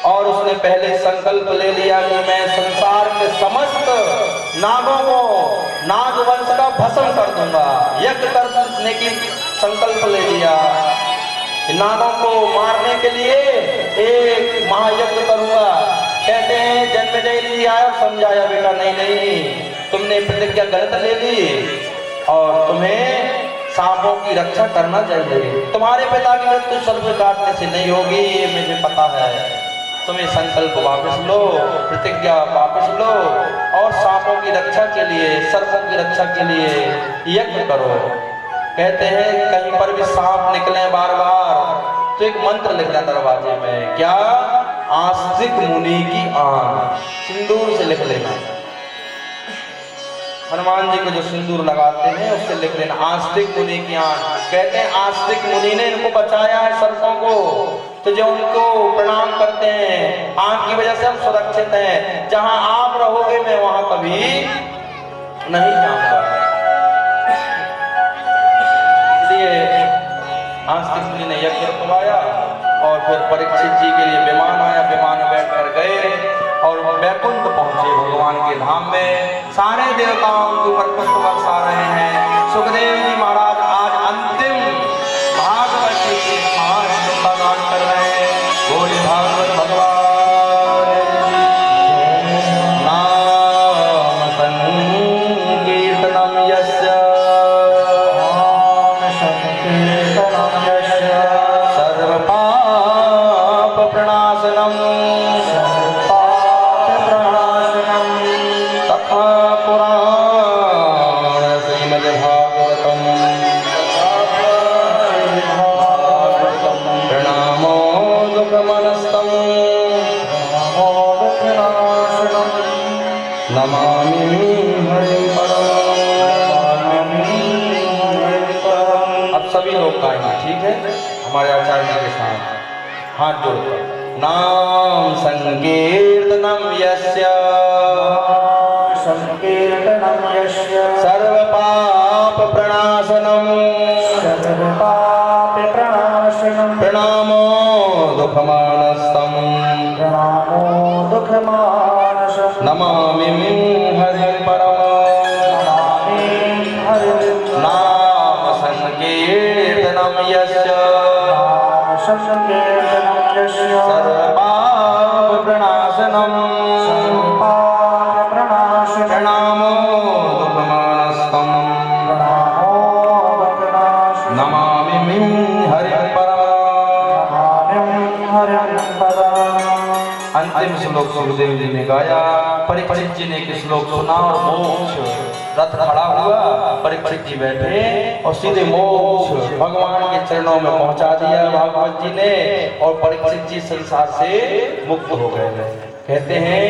और उसने पहले संकल्प ले लिया कि मैं संसार के समस्त नागों को नाग वंश का भस्म कर दूंगा। यज्ञ करने की संकल्प ले लिया, नागों को मारने के लिए एक महायज्ञ करूंगा। कहते हैं जन्मेजय जी आया समझाया बेटा नहीं नहीं तुमने प्रतिज्ञा गलत ले ली और तुम्हें सांपों की रक्षा करना चाहिए। तुम्हारे पिता की मृत्यु सर्प काटने से नहीं होगी ये मुझे पता है। तुम्हें संकल्प वापस लो, प्रतिज्ञा वापस लो और सांपों की रक्षा के लिए सर्पों की रक्षा के लिए यज्ञ करो। कहते हैं कहीं पर भी सांप निकले बार बार तो एक मंत्र लिखना दरवाजे में, क्या? आस्तिक मुनि की आन, सिंदूर से लिख लेना। हनुमान जी को जो सिंदूर लगाते हैं उससे लिख लेना आस्तिक मुनि की आन। कहते हैं आस्तिक मुनि ने इनको बचाया है सर्पों को, तो जो उनको प्रणाम करते हैं आंख की वजह से हम सुरक्षित हैं। जहां आप रहोगे मैं वहां कभी नहीं जाऊंगा। इसलिए आस्तिक मुनि ने यज्ञ करवाया और फिर परीक्षित जी के लिए विमान आया, विमान में बैठकर गए और वैकुंठ पहुंचे भगवान के धाम में। सारे देवताओं के ऊपर पुष्प बरसा रहे हैं। सुखदेव जी महाराज आज अंतिम भागवत जी के 5 श्लोक का गान कर रहे हैं। बोले भागवत भगवान नाम संकीर्तनम यस्य सर्व पाप प्रणाशनम तथा पुराण श्रीमद् भागवतम प्रणामो दुःखमनस्तम नमामि हरिं परम। अब सभी लोग गाएंगे, ठीक है, हमारे आचार्य जी के साथ हाथ जोड़कर। नाम संकीर्तनम यस्य सर्व पाप प्रणाशनम प्रणामो दुःखमानस्तम नमामि हरिं परम। नाम संकीर्तनम यस्य सर्व पाप प्रणाशनम अंतिम श्लोक सुखदेव जी ने गाया। परीक्षित जी ने एक श्लोक सुना और मोक्ष रथ खड़ा हुआ, परीक्षित जी बैठे और सीधे मोक्ष भगवान के चरणों में पहुंचा दिया भागवत जी ने, और परीक्षित जी संसार से मुक्त हो गए। कहते हैं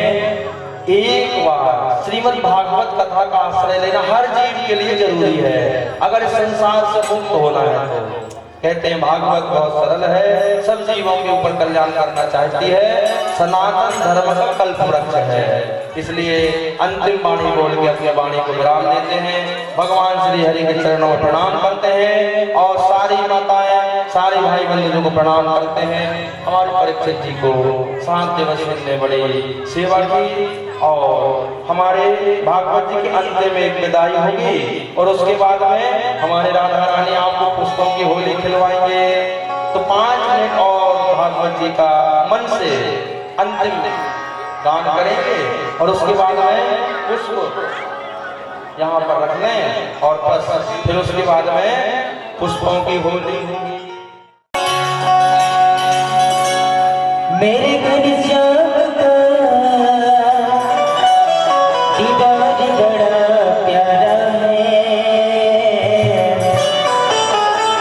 एक बार श्रीमद् भागवत कथा का आश्रय लेना हर जीव के लिए जरूरी है अगर इस संसार से मुक्त होना है तो। कहते हैं भागवत बहुत सरल है, सब जीवों के ऊपर कल्याण करना चाहती है, सनातन धर्म का कल्प वृक्ष है। इसलिए अंतिम वाणी बोल के अपनी वाणी को विराम देते हैं। भगवान श्री हरि के चरणों में प्रणाम करते हैं और सारी माताएं सारे भाई बंधुओं को प्रणाम करते हैं। हमारे परीक्षित जी को शांत दिवस ने बड़ी सेवा की और हमारे भागवत जी के अंत में एक विदाई होगी और उसके बाद में हमारे राधा रानी आपको पुष्पों की होली खिलवाएंगे। तो 5 मिनट और भागवत जी का मन से अंतिम गान करेंगे और उसके बाद में पुष्प यहाँ पर रख लें और बस फिर उसके बाद में पुष्पों की होली होगी। मेरे घर श्याम का दीदार बड़ा प्यारा है,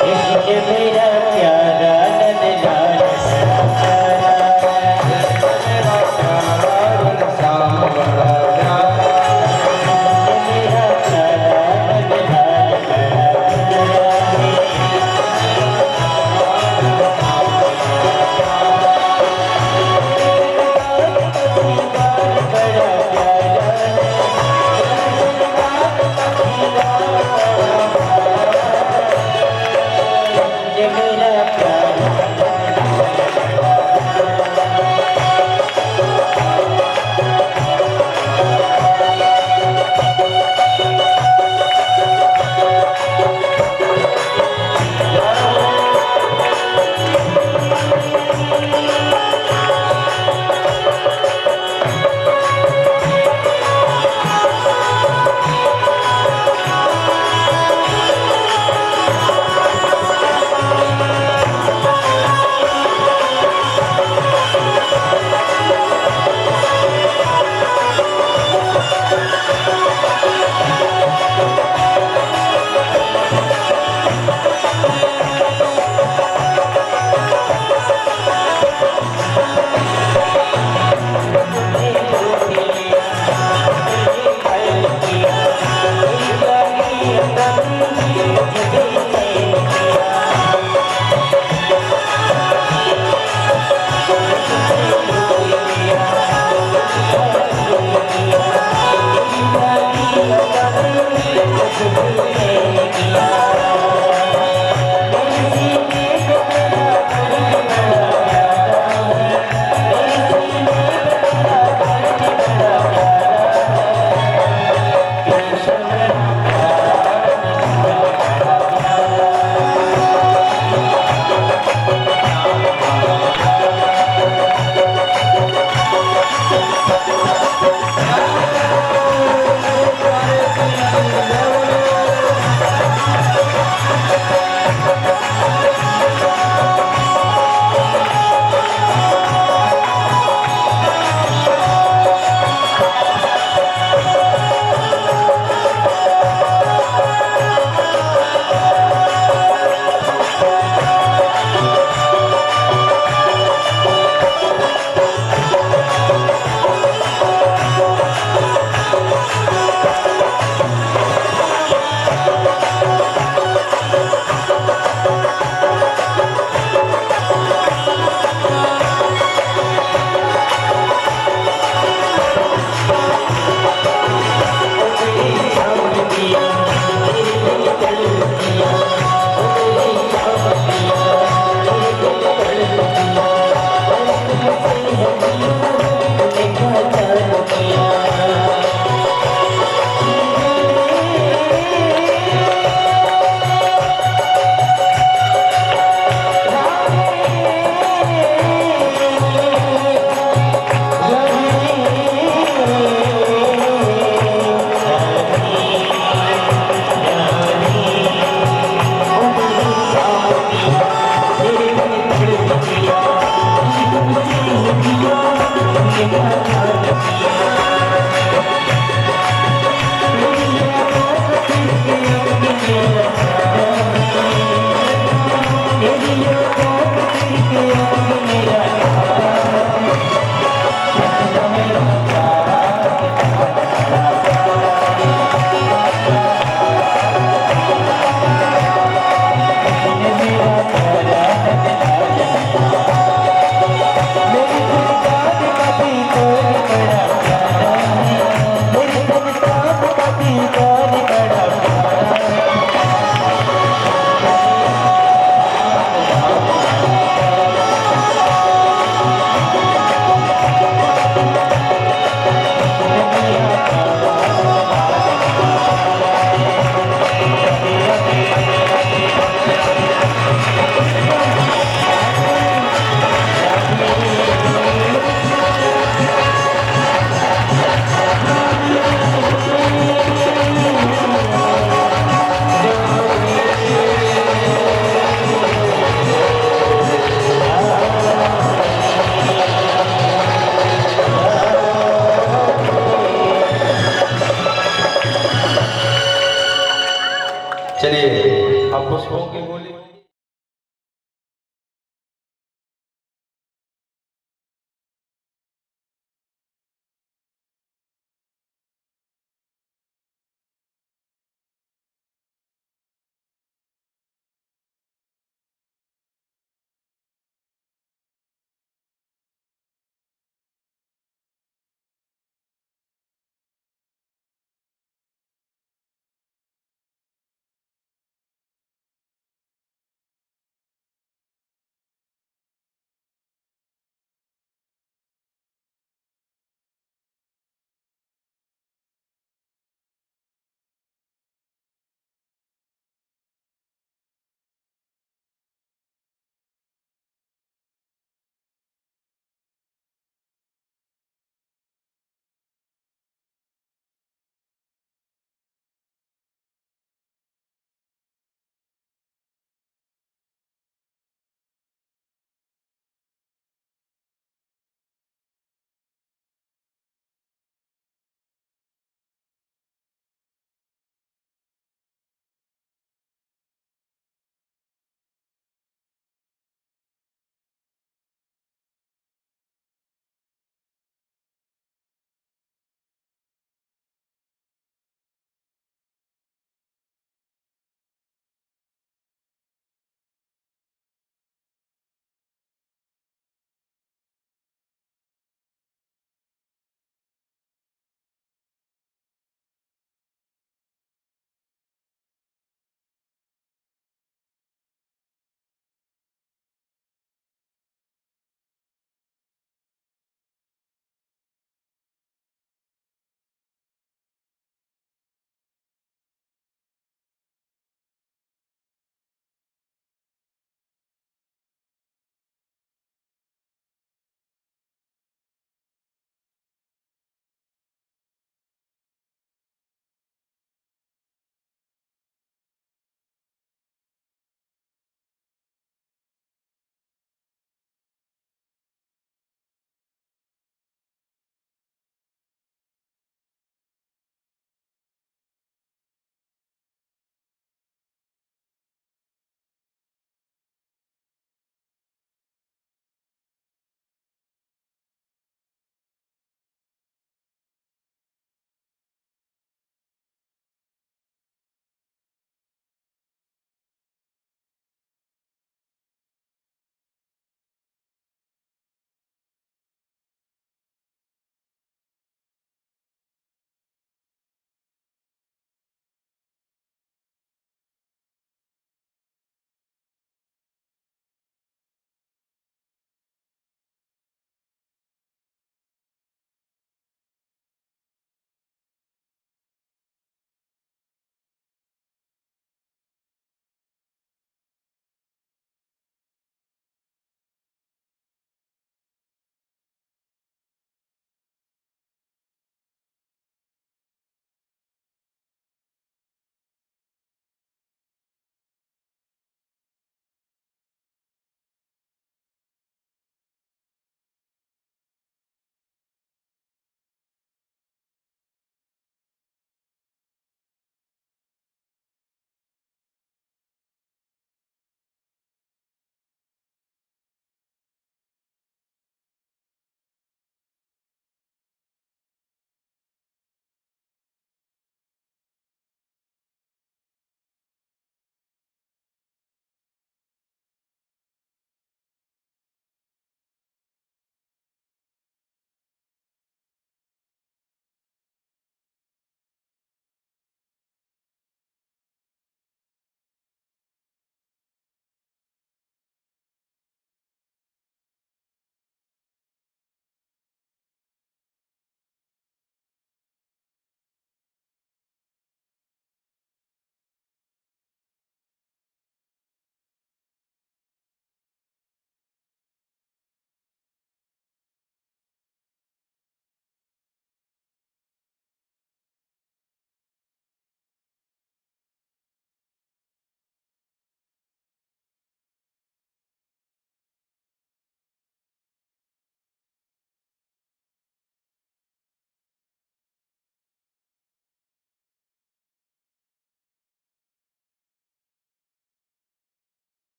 कृष्ण मेरा प्यारा नंदलाल चलिए अब पुष्पों की बोली